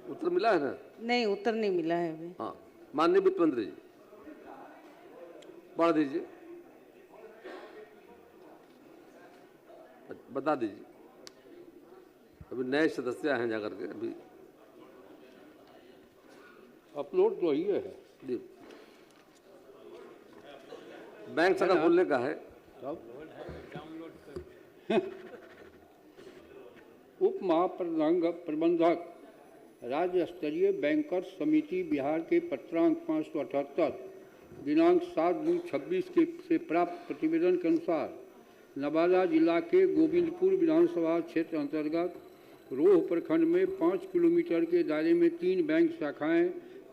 उत्तर मिला है ना? नहीं, उत्तर नहीं मिला है अभी। हाँ, माननीय वित्त मंत्री जी पढ़ दीजिए, बता दीजिए। अभी नए सदस्य हैं जाकर के, अभी अपलोड तो ही है जी। बैंक शाखा खोलने का है। उप महाप्रबंधक राज्य स्तरीय बैंकर्स समिति बिहार के पत्रांक 578 दिनांक 7/2/26 से प्राप्त प्रतिवेदन के अनुसार नवादा जिला के गोविंदपुर विधानसभा क्षेत्र अंतर्गत रोह प्रखंड में 5 किलोमीटर के दायरे में 3 बैंक शाखाएं,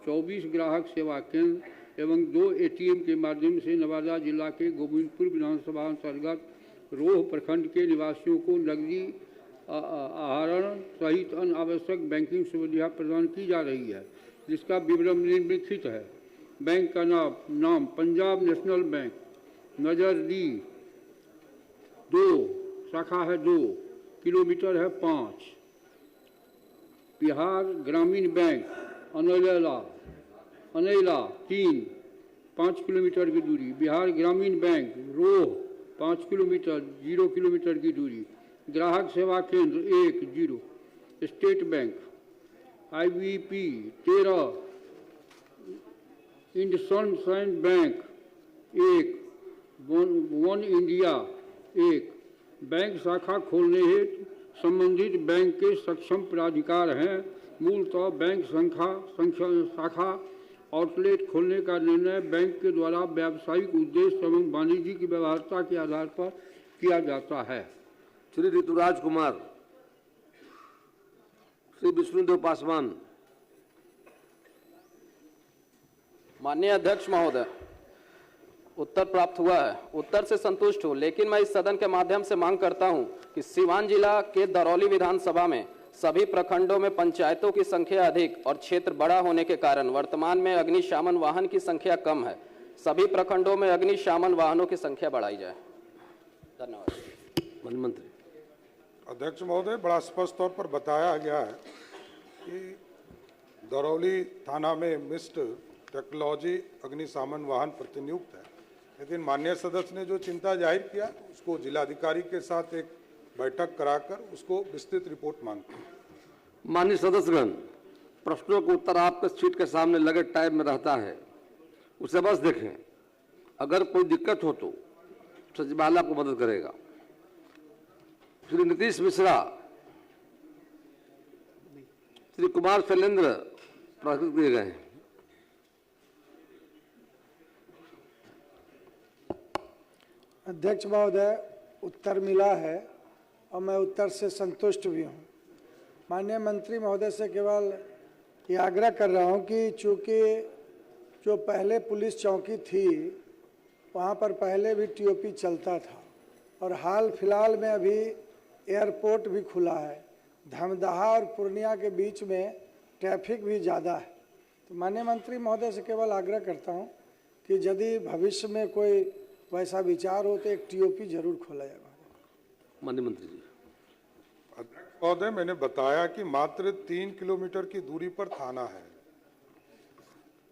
24 ग्राहक सेवा केंद्र एवं 2 ATM के माध्यम से नवादा जिला के गोविंदपुर विधानसभा अंतर्गत रोह प्रखंड के निवासियों को नकदी आहरण सहित अन्य आवश्यक बैंकिंग सुविधा प्रदान की जा रही है, जिसका विवरण निम्नलिखित है। बैंक का नाम पंजाब नेशनल बैंक, नजर दी 2, शाखा है 2, किलोमीटर है 5। बिहार ग्रामीण बैंक अनैला 3, 5 किलोमीटर की दूरी। बिहार ग्रामीण बैंक रोह 5 किलोमीटर 0 किलोमीटर की दूरी। ग्राहक सेवा केंद्र 1 0। State bank IBP 13, IndusInd bank 1, one India 1। Bank शाखा खोलने हेतु संबंधित बैंक के सक्षम प्राधिकार हैं। मूलतः बैंक शाखा आउटलेट खोलने का निर्णय बैंक के द्वारा व्यावसायिक उद्देश्य एवं वाणिज्यिक व्यवहार्यता के आधार पर किया जाता है। श्री ऋतुराज कुमार, श्री विष्णुदेव पासवान। माननीय अध्यक्ष महोदय, उत्तर प्राप्त हुआ है। उत्तर से संतुष्ट हूं, लेकिन मैं इस सदन के माध्यम से मांग करता हूं कि सीवान जिला के दरौली विधानसभा में सभी प्रखंडों में पंचायतों की संख्या अधिक और क्षेत्र बड़ा होने के कारण वर्तमान में अग्निशमन वाहन की संख्या कम है। सभी प्रखंडों में अग्निशमन वाहनों की संख्या बढ़ाई जाए। धन्यवाद। मंत्री। अध्यक्ष महोदय, बड़ा स्पष्ट तौर पर बताया गया है कि दरौली थाना में मिस्ट टेक्नोलॉजी अग्निशमन वाहन प्रतिनियुक्त है, लेकिन माननीय सदस्य ने जो चिंता जाहिर किया उसको जिलाधिकारी के साथ एक बैठक कराकर उसको विस्तृत रिपोर्ट मांगते हैं। माननीय सदस्यगण, प्रश्नों का उत्तर आपके सीट के सामने लगे टाइम में रहता है, उसे बस देखें। अगर कोई दिक्कत हो तो सचिवालय आपको मदद करेगा। श्री नीतीश मिश्रा, श्री कुमार शैलेंद्र प्रस्तुत किए गए हैं। अध्यक्ष महोदय, उत्तर मिला है और मैं उत्तर से संतुष्ट भी हूँ। माननीय मंत्री महोदय से केवल ये आग्रह कर रहा हूँ कि चूँकि जो पहले पुलिस चौकी थी वहाँ पर पहले भी TOP चलता था और हाल फिलहाल में अभी एयरपोर्ट भी खुला है, धमदाहा और पूर्णिया के बीच में ट्रैफिक भी ज़्यादा है। तो माननीय मंत्री महोदय से केवल आग्रह करता हूँ कि यदि भविष्य में कोई वैसा विचार हो तो एक TOP जरूर खोला जाएगा। माननीय मंत्री जी। महोदय, मैंने बताया कि मात्र 3 किलोमीटर की दूरी पर थाना है,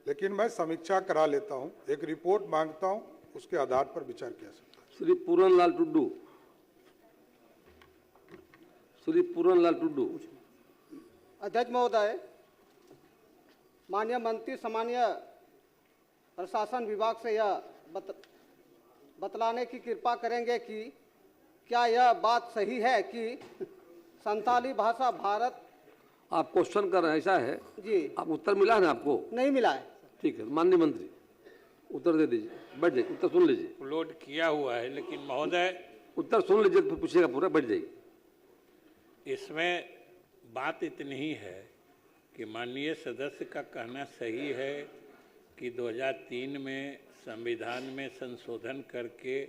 लेकिन मैं समीक्षा करा लेता हूं, एक रिपोर्ट मांगता हूं, उसके आधार पर विचार किया सकता है। श्री पूरनलाल टुड्डू। श्री पूरनलाल टुड्डू। अध्यक्ष महोदय, माननीय मंत्री सामान्य प्रशासन विभाग से यह बतलाने की कृपा करेंगे कि क्या यह बात सही है कि संताली भाषा भारत। आप क्वेश्चन कर रहे हैं, ऐसा है जी? आप उत्तर मिला है ना आपको? नहीं मिला है। ठीक है, माननीय मंत्री उत्तर दे दीजिए, बैठ जाइए, उत्तर सुन लीजिए। अपलोड किया हुआ है, लेकिन महोदय उत्तर सुन लीजिए, फिर पूछिएगा पूरा, बैठ जाइए। इसमें बात इतनी ही है कि माननीय सदस्य का कहना सही है कि 2003 में संविधान में संशोधन करके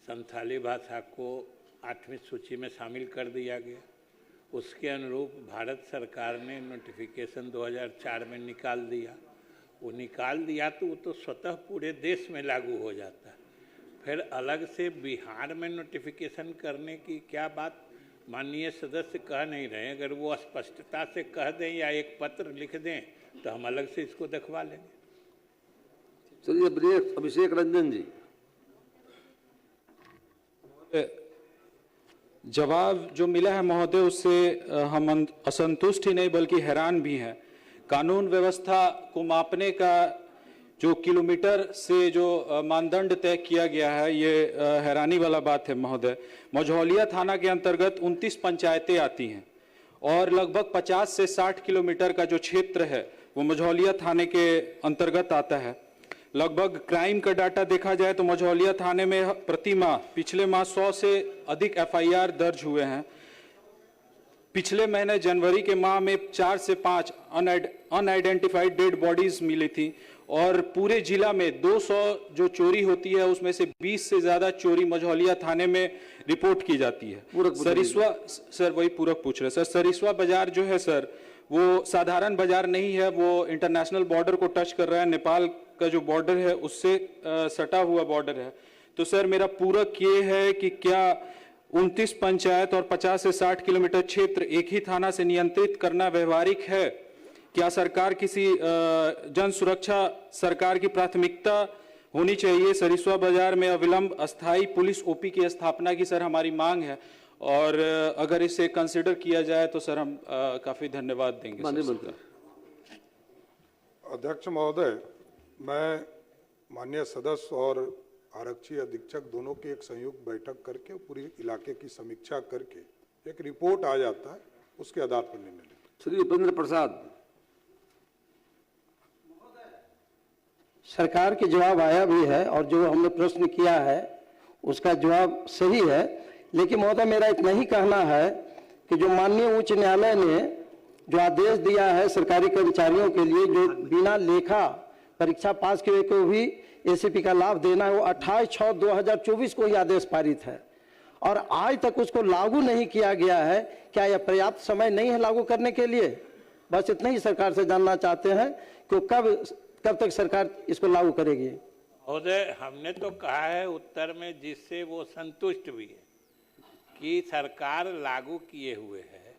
संथाली भाषा को 8वीं सूची में शामिल कर दिया गया। उसके अनुरूप भारत सरकार ने नोटिफिकेशन 2004 में निकाल दिया। वो निकाल दिया तो वो तो स्वतः पूरे देश में लागू हो जाता है। फिर अलग से बिहार में नोटिफिकेशन करने की क्या बात माननीय सदस्य कह नहीं रहे। अगर वो स्पष्टता से कह दें या एक पत्र लिख दें तो हम अलग से इसको दिखवा लेंगे। चलिए, अभिषेक रंजन जी। जवाब जो मिला है महोदय, उससे हम असंतुष्ट ही नहीं बल्कि हैरान भी हैं। कानून व्यवस्था को मापने का जो किलोमीटर से जो मानदंड तय किया गया है, ये हैरानी वाला बात है महोदय। मझौलिया थाना के अंतर्गत 29 पंचायतें आती हैं और लगभग 50 से 60 किलोमीटर का जो क्षेत्र है वो मझौलिया थाने के अंतर्गत आता है। लगभग क्राइम का डाटा देखा जाए तो मझौलिया थाने में प्रति माह पिछले माह 100 से अधिक FIR दर्ज हुए हैं। पिछले महीने जनवरी के माह में 4 से 5 अनआइडेंटिफाइड डेड बॉडीज मिली थी और पूरे जिला में 200 जो चोरी होती है उसमें से 20 से ज्यादा चोरी मझौलिया थाने में रिपोर्ट की जाती है। सरिस्वा सर, वही पूरक पूछ रहे सर। सरिस्वा बाजार जो है सर, वो साधारण बाजार नहीं है, वो इंटरनेशनल बॉर्डर को टच कर रहा है। नेपाल का जो बॉर्डर है उससे सटा हुआ बॉर्डर है। तो सर मेरा पूरक ये है कि क्या 29 पंचायत और 50 से 60 किलोमीटर क्षेत्र एक ही थाना से नियंत्रित करना व्यवहारिक है? क्या सरकार किसी जन सुरक्षा सरकार की प्राथमिकता होनी चाहिए? सरिस्वा बाजार में अविलंब अस्थायी पुलिस OP की स्थापना की सर हमारी मांग है और अगर इसे कंसिडर किया जाए तो सर हम काफी धन्यवाद देंगे। अध्यक्ष महोदय, मैं माननीय सदस्य और आरक्षी अधीक्षक दोनों की एक संयुक्त बैठक करके पूरी इलाके की समीक्षा करके एक रिपोर्ट आ जाता है, उसके आधार पर निर्णय लेते। श्री उपेंद्र प्रसाद। सरकार के जवाब आया भी है और जो हमने प्रश्न किया है उसका जवाब सही है, लेकिन महोदय मेरा इतना ही कहना है कि जो माननीय उच्च न्यायालय ने जो आदेश दिया है सरकारी कर्मचारियों के लिए जो बिना लेखा परीक्षा पास किए को भी ACP का लाभ देना है, वो 28/6/2024 को ही आदेश पारित है और आज तक उसको लागू नहीं किया गया है। क्या यह पर्याप्त समय नहीं है लागू करने के लिए? बस इतना ही सरकार से जानना चाहते हैं कि कब तक सरकार इसको लागू करेगी। महोदय, हमने तो कहा है उत्तर में, जिससे वो संतुष्ट भी है कि सरकार लागू किए हुए है।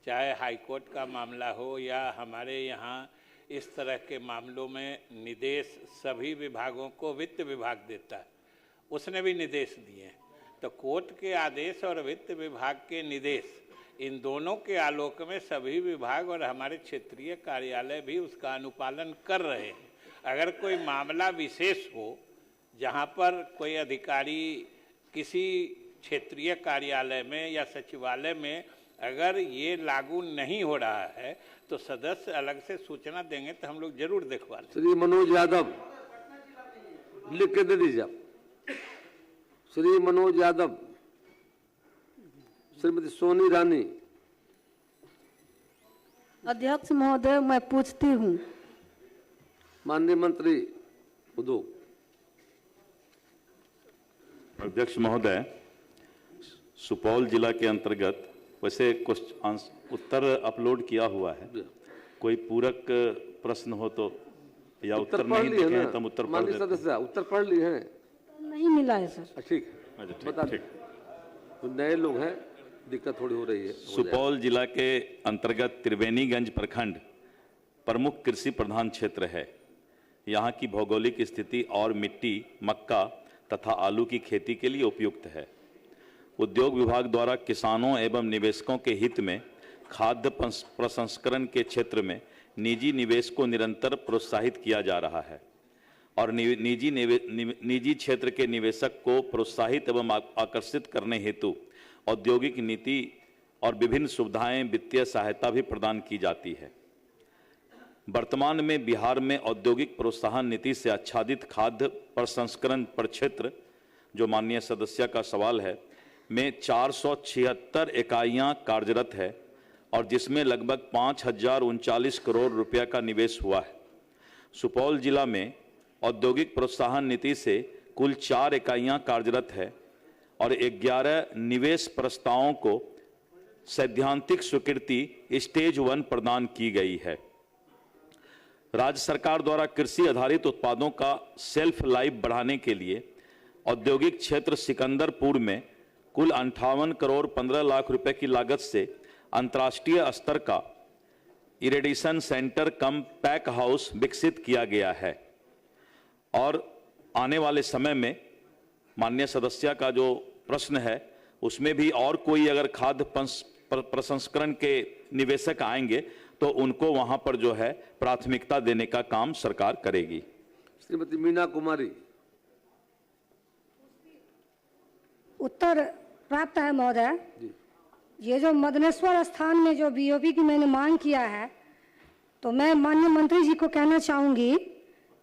चाहे हाईकोर्ट का मामला हो या हमारे यहाँ इस तरह के मामलों में निर्देश सभी विभागों को वित्त विभाग देता है, उसने भी निर्देश दिए हैं। तो कोर्ट के आदेश और वित्त विभाग के निर्देश, इन दोनों के आलोक में सभी विभाग और हमारे क्षेत्रीय कार्यालय भी उसका अनुपालन कर रहे हैं। अगर कोई मामला विशेष हो जहां पर कोई अधिकारी किसी क्षेत्रीय कार्यालय में या सचिवालय में अगर ये लागू नहीं हो रहा है तो सदस्य अलग से सूचना देंगे तो हम लोग जरूर दिखवा लेंगे। श्री मनोज यादव, लिख के दे दीजिए। श्री मनोज यादव। श्रीमती सोनी रानी। अध्यक्ष महोदय, मैं पूछती हूँ। माननीय मंत्री उद्योग। अध्यक्ष महोदय, सुपौल जिला के अंतर्गत वैसे कुछ उत्तर अपलोड किया हुआ है, कोई पूरक प्रश्न हो तो या उत्तर नहीं लिखे हैं तब उत्तर पढ़ देते हैं। उत्तर पढ़ लिए हैं? नहीं मिला है सर। ठीक है, बता दें। तो नए लोग हैं दिक्कत थोड़ी हो रही है। सुपौल जिला के अंतर्गत त्रिवेणीगंज प्रखंड प्रमुख कृषि प्रधान क्षेत्र है। यहाँ की भौगोलिक स्थिति और मिट्टी मक्का तथा आलू की खेती के लिए उपयुक्त है। उद्योग विभाग द्वारा किसानों एवं निवेशकों के हित में खाद्य प्रसंस्करण के क्षेत्र में निजी निवेश को निरंतर प्रोत्साहित किया जा रहा है और निजी क्षेत्र के निवेशक को प्रोत्साहित एवं आकर्षित करने हेतु औद्योगिक नीति और विभिन्न सुविधाएं वित्तीय सहायता भी प्रदान की जाती है। वर्तमान में बिहार में औद्योगिक प्रोत्साहन नीति से आच्छादित खाद्य प्रसंस्करण प्रक्षेत्र, जो माननीय सदस्य का सवाल है, में 476 इकाइयां कार्यरत है और जिसमें लगभग 5,039 करोड़ रुपया का निवेश हुआ है। सुपौल जिला में औद्योगिक प्रोत्साहन नीति से कुल 4 इकाइयां कार्यरत है और 11 निवेश प्रस्तावों को सैद्धांतिक स्वीकृति स्टेज 1 प्रदान की गई है। राज्य सरकार द्वारा कृषि आधारित उत्पादों का सेल्फ लाइफ बढ़ाने के लिए औद्योगिक क्षेत्र सिकंदरपुर में कुल 58 करोड़ 15 लाख रुपए की लागत से अंतर्राष्ट्रीय स्तर का इरेडिएशन सेंटर कम पैक हाउस विकसित किया गया है और आने वाले समय में माननीय सदस्य का जो प्रश्न है उसमें भी और कोई अगर खाद्य प्रसंस्करण के निवेशक आएंगे तो उनको वहां पर जो है प्राथमिकता देने का काम सरकार करेगी। श्रीमती मीना कुमारी। उत्तर प्राप्त है महोदय। ये जो मदनेश्वर स्थान में जो बीओपी की मैंने मांग किया है, तो मैं माननीय मंत्री जी को कहना चाहूंगी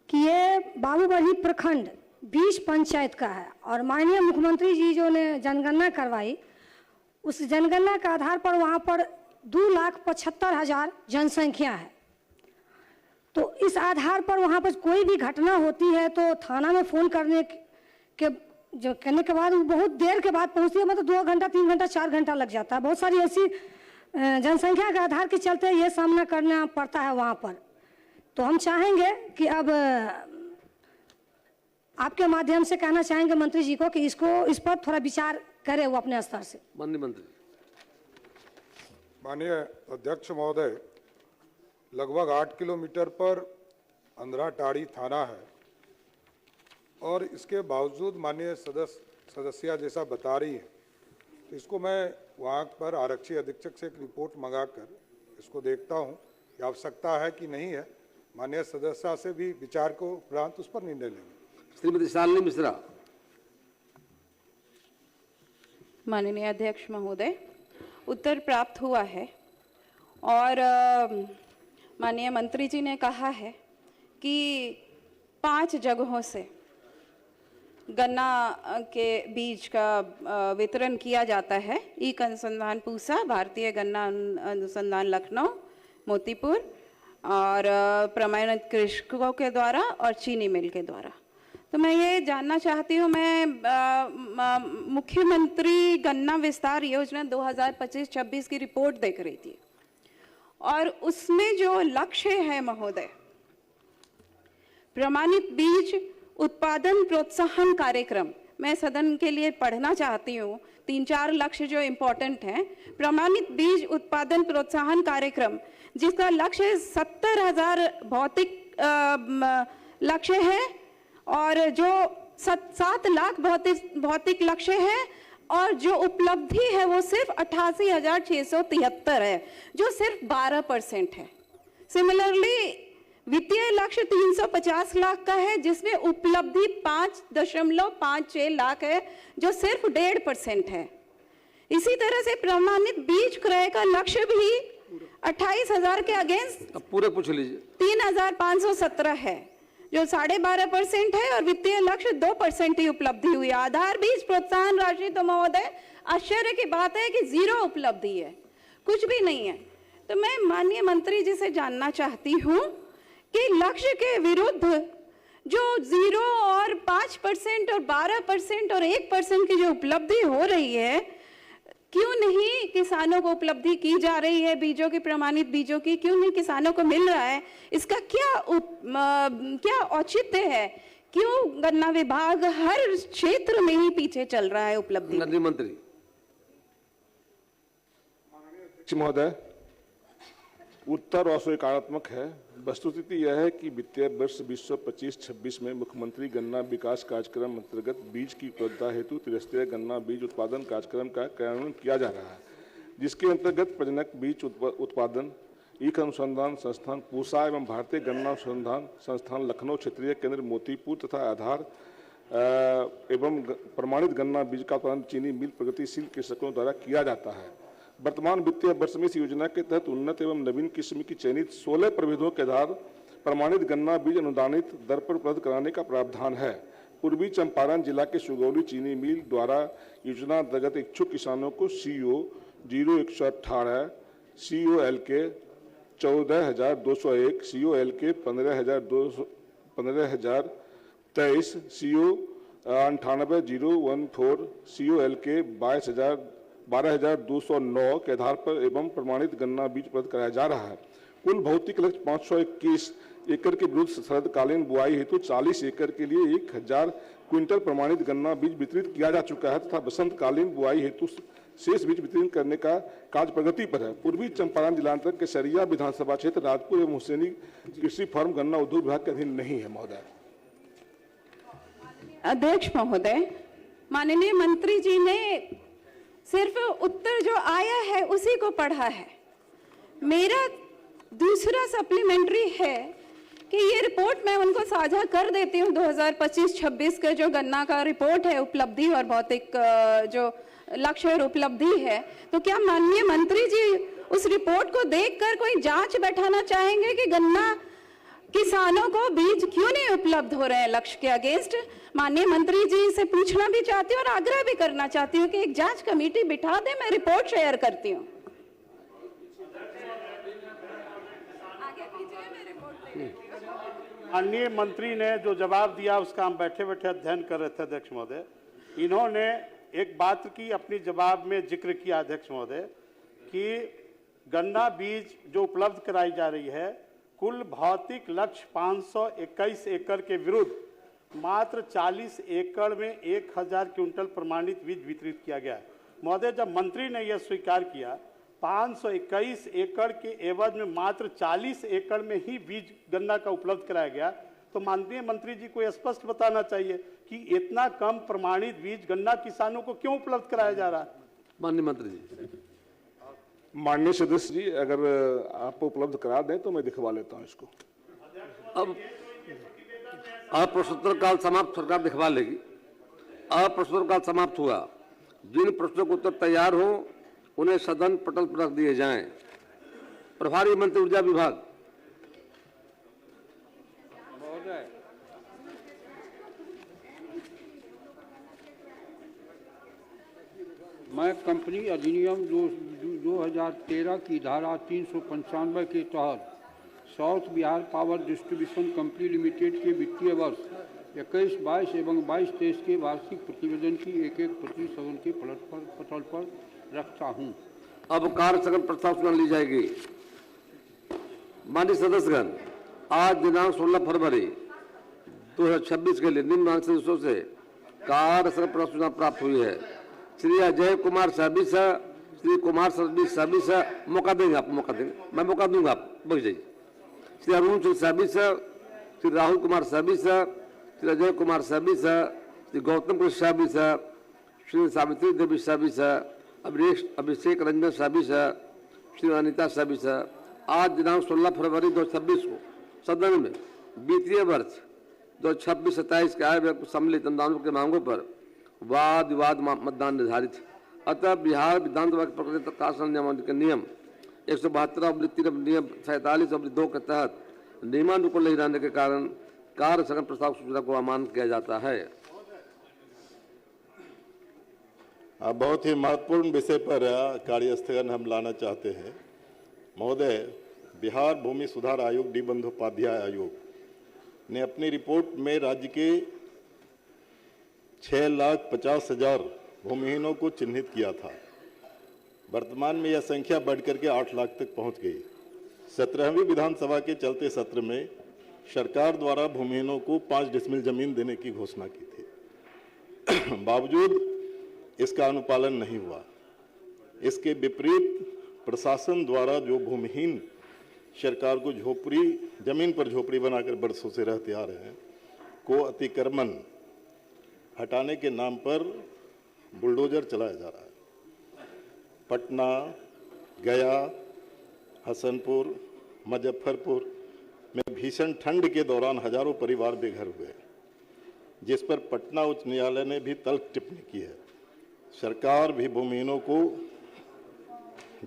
कि ये बाबूबढ़ी प्रखंड 20 पंचायत का है और माननीय मुख्यमंत्री जी जो ने जनगणना करवाई, उस जनगणना के आधार पर वहाँ पर 2,75,000 जनसंख्या है। तो इस आधार पर वहाँ पर कोई भी घटना होती है तो थाना में फ़ोन करने के बाद बहुत देर के बाद पहुँचती है, मतलब 2 घंटा 3 घंटा 4 घंटा लग जाता है। बहुत सारी ऐसी जनसंख्या के आधार के चलते ये सामना करना पड़ता है वहाँ पर। तो हम चाहेंगे कि अब आपके माध्यम से कहना चाहेंगे मंत्री जी को कि इस पर थोड़ा विचार करें वो अपने स्तर से। माननीय मंत्री। माननीय अध्यक्ष महोदय, लगभग 8 किलोमीटर पर अंधराटाड़ी थाना है और इसके बावजूद माननीय सदस्य जैसा बता रही है, तो इसको मैं वहाँ पर आरक्षी अधीक्षक से एक रिपोर्ट मंगाकर इसको देखता हूँ कि आवश्यकता है कि नहीं है। माननीय सदस्य से भी विचार को उपरांत उस पर निर्णय लेंगे। श्रीमती शालिनी मिश्रा। माननीय अध्यक्ष महोदय, उत्तर प्राप्त हुआ है और माननीय मंत्री जी ने कहा है कि 5 जगहों से गन्ना के बीज का वितरण किया जाता है। ईक अनुसंधान पूसा, भारतीय गन्ना अनुसंधान लखनऊ, मोतीपुर और प्रमाणित कृषकों के द्वारा और चीनी मिल के द्वारा। तो मैं ये जानना चाहती हूँ, मैं मुख्यमंत्री गन्ना विस्तार योजना 2025-26 की रिपोर्ट देख रही थी और उसमें जो लक्ष्य है महोदय, प्रमाणित बीज उत्पादन प्रोत्साहन कार्यक्रम, मैं सदन के लिए पढ़ना चाहती हूँ 3-4 लक्ष्य जो इम्पोर्टेंट हैं। प्रमाणित बीज उत्पादन प्रोत्साहन कार्यक्रम जिसका लक्ष्य 70,000 भौतिक लक्ष्य है और जो 7 लाख भौतिक लक्ष्य है और जो उपलब्धि है वो सिर्फ 88,673 है, जो सिर्फ 12% है। सिमिलरली वित्तीय लक्ष्य 350 लाख का है जिसमें उपलब्धि 5.56 लाख है, जो सिर्फ 1.5% है। इसी तरह से प्रमाणित बीज क्रय का लक्ष्य भी 28,000 के अगेंस्ट पूरे पूछ लीजिए 3,517 है, जो 12.5% है और वित्तीय लक्ष्य 2% ही उपलब्धि हुई। आधार बीज प्रोत्साहन राशि तो महोदय आश्चर्य की बात है कि 0 उपलब्धि है, कुछ भी नहीं है। तो मैं माननीय मंत्री जी से जानना चाहती हूँ कि लक्ष्य के विरुद्ध जो 0 और 5% और 12% और 1% की जो उपलब्धि हो रही है, क्यों नहीं किसानों को उपलब्धि की जा रही है बीजों की, प्रमाणित बीजों की, क्यों नहीं किसानों को मिल रहा है? इसका क्या औचित्य है? क्यों गन्ना विभाग हर क्षेत्र में ही पीछे चल रहा है उपलब्धि? मंत्री। महोदय, उत्तर असकारात्मक है। वस्तुस्थिति यह है कि वित्तीय वर्ष 2025-26 में मुख्यमंत्री गन्ना विकास कार्यक्रम अंतर्गत बीज की उपलब्धता हेतु त्रिस्तरीय गन्ना बीज उत्पादन कार्यक्रम का क्रियान्वयन किया जा रहा है, जिसके अंतर्गत प्रजनक बीज उत्पादन ईख अनुसंधान संस्थान पूसा एवं भारतीय गन्ना अनुसंधान संस्थान लखनऊ क्षेत्रीय केंद्र मोतीपुर तथा आधार एवं प्रमाणित गन्ना बीज का उत्पादन चीनी मिल प्रगतिशील कृषकों द्वारा किया जाता है। वर्तमान वित्तीय वर्ष में इस योजना के तहत उन्नत एवं नवीन किस्म की चयनित 16 प्रभेदों के आधार प्रमाणित गन्ना बीज अनुदानित दर पर उपलब्ध कराने का प्रावधान है। पूर्वी चंपारण जिला के सुगौली चीनी मिल द्वारा योजना अंतर्गत इच्छुक किसानों को CO 0118, COLK 14,201, COLK 15,023, CO 98,014, COLK 12,209 के आधार पर एवं प्रमाणित गन्ना बीज उपलब्ध कराया जा रहा है। कुल भौतिक लक्ष्य 521 एकड़ के विरुद्ध शरदकालीन बुआई हेतु 40 एकड़ के लिए 1000 क्विंटल प्रमाणित गन्ना बीज वितरित किया जा चुका है तथा बसंतकालीन बुआई हेतु शेष बीज वितरण करने का कार्य प्रगति पर है। पूर्वी चंपारण जिलांतर्गत केसरिया विधानसभा क्षेत्र राजपुर एवं हुसैनी कृषि फर्म गन्ना उद्योग विभाग के अधीन नहीं है। महोदय, अध्यक्ष महोदय, माननीय मंत्री जी ने सिर्फ उत्तर जो आया है उसी को पढ़ा है। मेरा दूसरा सप्लीमेंट्री है कि ये रिपोर्ट मैं उनको साझा कर देती हूँ। 2025-26 का जो गन्ना का रिपोर्ट है, उपलब्धि और भौतिक जो लक्ष्य और उपलब्धि है, तो क्या माननीय मंत्री जी उस रिपोर्ट को देखकर कोई जांच बैठाना चाहेंगे कि गन्ना किसानों को बीज क्यों नहीं उपलब्ध हो रहे हैं लक्ष्य के अगेंस्ट? माननीय मंत्री जी से पूछना भी चाहती हूँ और आग्रह भी करना चाहती हूँ कि एक जांच कमेटी बिठा दे, मैं रिपोर्ट शेयर करती हूँ। माननीय मंत्री ने जो जवाब दिया उसका हम बैठे बैठे अध्ययन कर रहे थे। अध्यक्ष महोदय, इन्होंने एक बात की अपनी जवाब में जिक्र किया अध्यक्ष महोदय कि गन्ना बीज जो उपलब्ध कराई जा रही है, कुल भौतिक लक्ष्य 521 एकड़ के विरुद्ध मात्र 40 एकड़ में 1000 क्विंटल प्रमाणित बीज वितरित किया गया है। महोदय, जब मंत्री ने यह स्वीकार किया 521 एकड़ के एवज में मात्र 40 एकड़ में ही बीज गन्ना का उपलब्ध कराया गया, तो माननीय मंत्री जी को स्पष्ट बताना चाहिए कि इतना कम प्रमाणित बीज गन्ना किसानों को क्यों उपलब्ध कराया जा रहा है। माननीय मंत्री जी। माननीय सदस्य जी, अगर आप उपलब्ध करा दें तो मैं दिखवा लेता हूं इसको। अब प्रश्नोत्तर काल समाप्त, सरकार दिखवा लेगी। अब प्रश्नोत्तर काल समाप्त हुआ। जिन प्रश्नों के उत्तर तैयार हो उन्हें सदन पटल पर रख दिए जाएं। प्रभारी मंत्री ऊर्जा विभाग। महोदय, मैं कंपनी अधिनियम 2013 की धारा 395 के तहत south Bihar power distribution company limited के वित्तीय वर्ष 21-22 एवं 22-23 के वार्षिक प्रतिवेदन की एक प्रति सदन के पटल पर रखता हूं। अब कार्य स्थगन प्रस्ताव सुना ली जाएगी। माननीय सदस्यगण, आज दिनांक 16 फरवरी 2026 के लिए निम्न सदस्यों से कार्य स्थगन प्रस्ताव सूचना प्राप्त हुई है। श्री अजय कुमार साबिसा, श्री कुमार साबिसा, मौका देंगे आप, मौका देंगे, मैं मौका दूंगा, आप बच जाइए। श्री अरुण सिंह साबिसा, श्री राहुल कुमार साबिसा, श्री अजय कुमार साबिसा, श्री गौतम कृष्ण साबिसा, श्री सावित्री देवी साबिसा, अभिषेक रंजन साबिसा, श्री अनिता साबिसा। आज दिनांक 16 फरवरी 2026 को सदन में वित्तीय वर्ष 2026-27 के आय व्यय सम्मिलित अनुदानों के मांगों पर वाद विवाद मतदान निर्धारित है। अतः बिहार विधानसभा के प्रकाशन नियमावली के नियम 172/3 नियम 47/2 के तहत नियमानुकूल नहीं रहने के कारण कार्य स्थगन प्रस्ताव सूचना को अमान्य किया जाता है। बहुत ही महत्वपूर्ण विषय पर कार्य स्थगन हम लाना चाहते हैं। महोदय, बिहार भूमि सुधार आयोग डी बंदोपाध्याय आयोग ने अपनी रिपोर्ट में राज्य के 6,50,000 भूमिहीनों को चिन्हित किया था। वर्तमान में यह संख्या बढ़कर के 8 लाख तक पहुंच गई। 17वीं विधानसभा के चलते सत्र में सरकार द्वारा भूमिहीनों को 5 डिसमिल जमीन देने की घोषणा की थी। बावजूद इसका अनुपालन नहीं हुआ। इसके विपरीत प्रशासन द्वारा जो भूमिहीन सरकार को झोपड़ी जमीन पर झोपड़ी बनाकर बरसों से रहते आ रहे हैं को अतिक्रमण हटाने के नाम पर बुलडोजर चलाया जा रहा है। पटना, गया, हसनपुर, मुजफ्फरपुर में भीषण ठंड के दौरान हजारों परिवार बेघर हुए, जिस पर पटना उच्च न्यायालय ने भी तल्ख टिप्पणी की है। सरकार भी भूमिहीनों को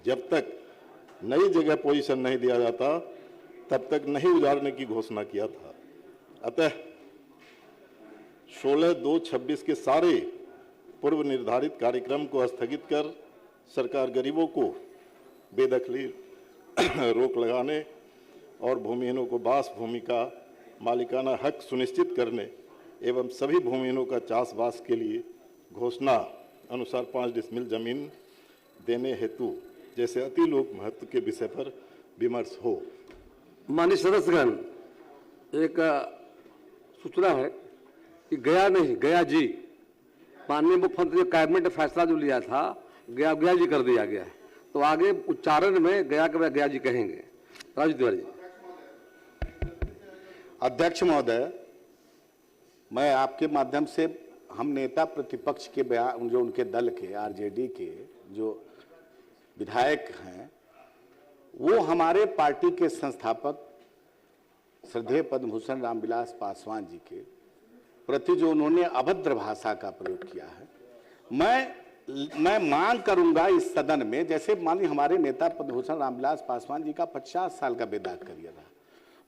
जब तक नई जगह पोजीशन नहीं दिया जाता तब तक नहीं उजाड़ने की घोषणा किया था। अतः 16/2/26 के सारे पूर्व निर्धारित कार्यक्रम को स्थगित कर सरकार गरीबों को बेदखली रोक लगाने और भूमिहीनों को बास भूमि का मालिकाना हक सुनिश्चित करने एवं सभी भूमिहीनों का चाषबास के लिए घोषणा अनुसार 5 डिसमिल जमीन देने हेतु जैसे अति लोक महत्व के विषय पर विमर्श हो। माननीय सदस्यगण, एक सूचना है कि गया नहीं गया जी, माननीय मुख्यमंत्री ने कैबिनेट फैसला जो लिया था गया गया जी कर दिया गया है, तो आगे उच्चारण में गया के गया जी कहेंगे। राजू तिवारी जी। अध्यक्ष महोदय, मैं आपके माध्यम से हम नेता प्रतिपक्ष के बयान जो उनके दल के आरजेडी के जो विधायक हैं वो हमारे पार्टी के संस्थापक श्रद्धेय पद्म भूषण रामविलास पासवान जी के प्रति जो उन्होंने अभद्र भाषा का प्रयोग किया है, मैं मांग करूंगा इस सदन में, जैसे माननीय हमारे नेता पद्म भूषण रामविलास पासवान जी का 50 साल का बेदाग करियर रहा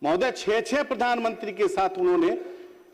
महोदय, 6 प्रधानमंत्री के साथ उन्होंने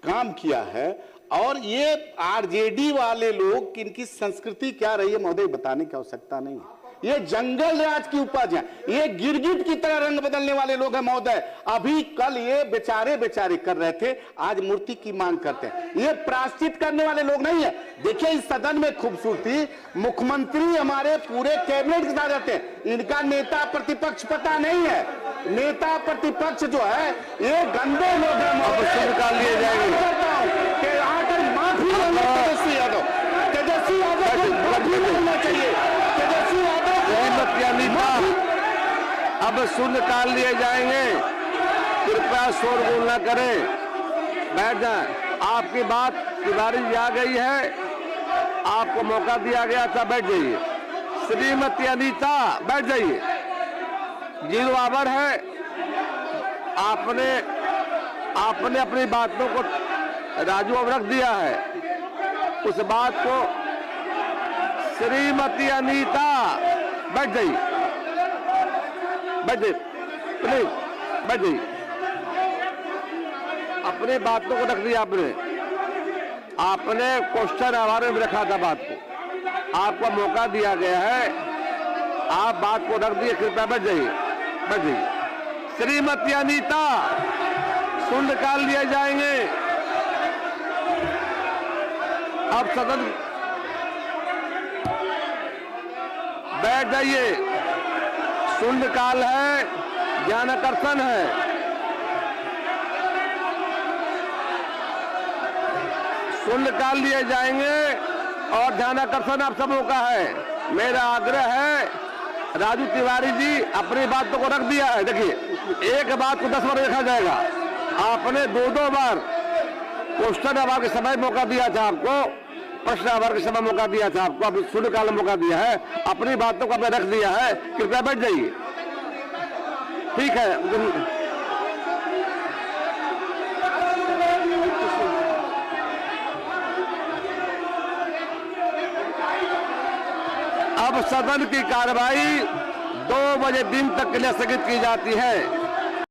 काम किया है और ये आरजेडी वाले लोग इनकी संस्कृति क्या रही है महोदय बताने की आवश्यकता नहीं है। ये जंगल राज की उपज है, ये गिरगिट की तरह रंग बदलने वाले लोग हैं महोदय। अभी कल ये बेचारे कर रहे थे, आज मूर्ति की मांग करते हैं। ये प्रायश्चित करने वाले लोग नहीं है। देखिए इस सदन में खूबसूरती, मुख्यमंत्री हमारे पूरे कैबिनेट के साथ रहते हैं, इनका नेता प्रतिपक्ष पता नहीं है। नेता प्रतिपक्ष जो है ये गंदे लोग हैं महोदय। माफी तेजस्वी यादव होना चाहिए। अब शून्यकाल लिए जाएंगे, कृपया शोरगुल न करें, बैठ जाएं। आपकी बात तिवारी जी आ गई है, आपको मौका दिया गया था, बैठ जाइए। श्रीमती अनीता बैठ जाइए। जीरो आवर है, आपने अपनी बातों को राजू अब रख दिया है, उस बात को श्रीमती अनीता बैठ जाइए, बैठ जाइए प्लीज, बैठ जाइए। अपनी बातों को रख दिया आपने क्वेश्चन हमारे में रखा था बात को, आपको मौका दिया गया है, आप बात को रख दिए, कृपया बैठ जाइए, बैठ जाइए। श्रीमती अनीता, शून्यकाल लिए जाएंगे। अब सदन बैठ जाइए, शून्यकाल है, ज्ञान आकर्षण है। शून्यकाल लिए जाएंगे और ध्यान आकर्षण आप सबों का है। मेरा आग्रह है, राजू तिवारी जी अपनी बातों को रख दिया है। देखिए एक बात को 10 बार देखा जाएगा, आपने 2 बार क्वेश्चन आवर के समय मौका दिया था आपको, प्रश्न आवर के समय मौका दिया था आपको, अभी शून्यकाल मौका दिया है, अपनी बातों को आपने रख दिया है, कृपया बैठ जाइए। ठीक है, अब सदन की कार्रवाई 2 बजे दिन तक के लिए स्थगित की जाती है।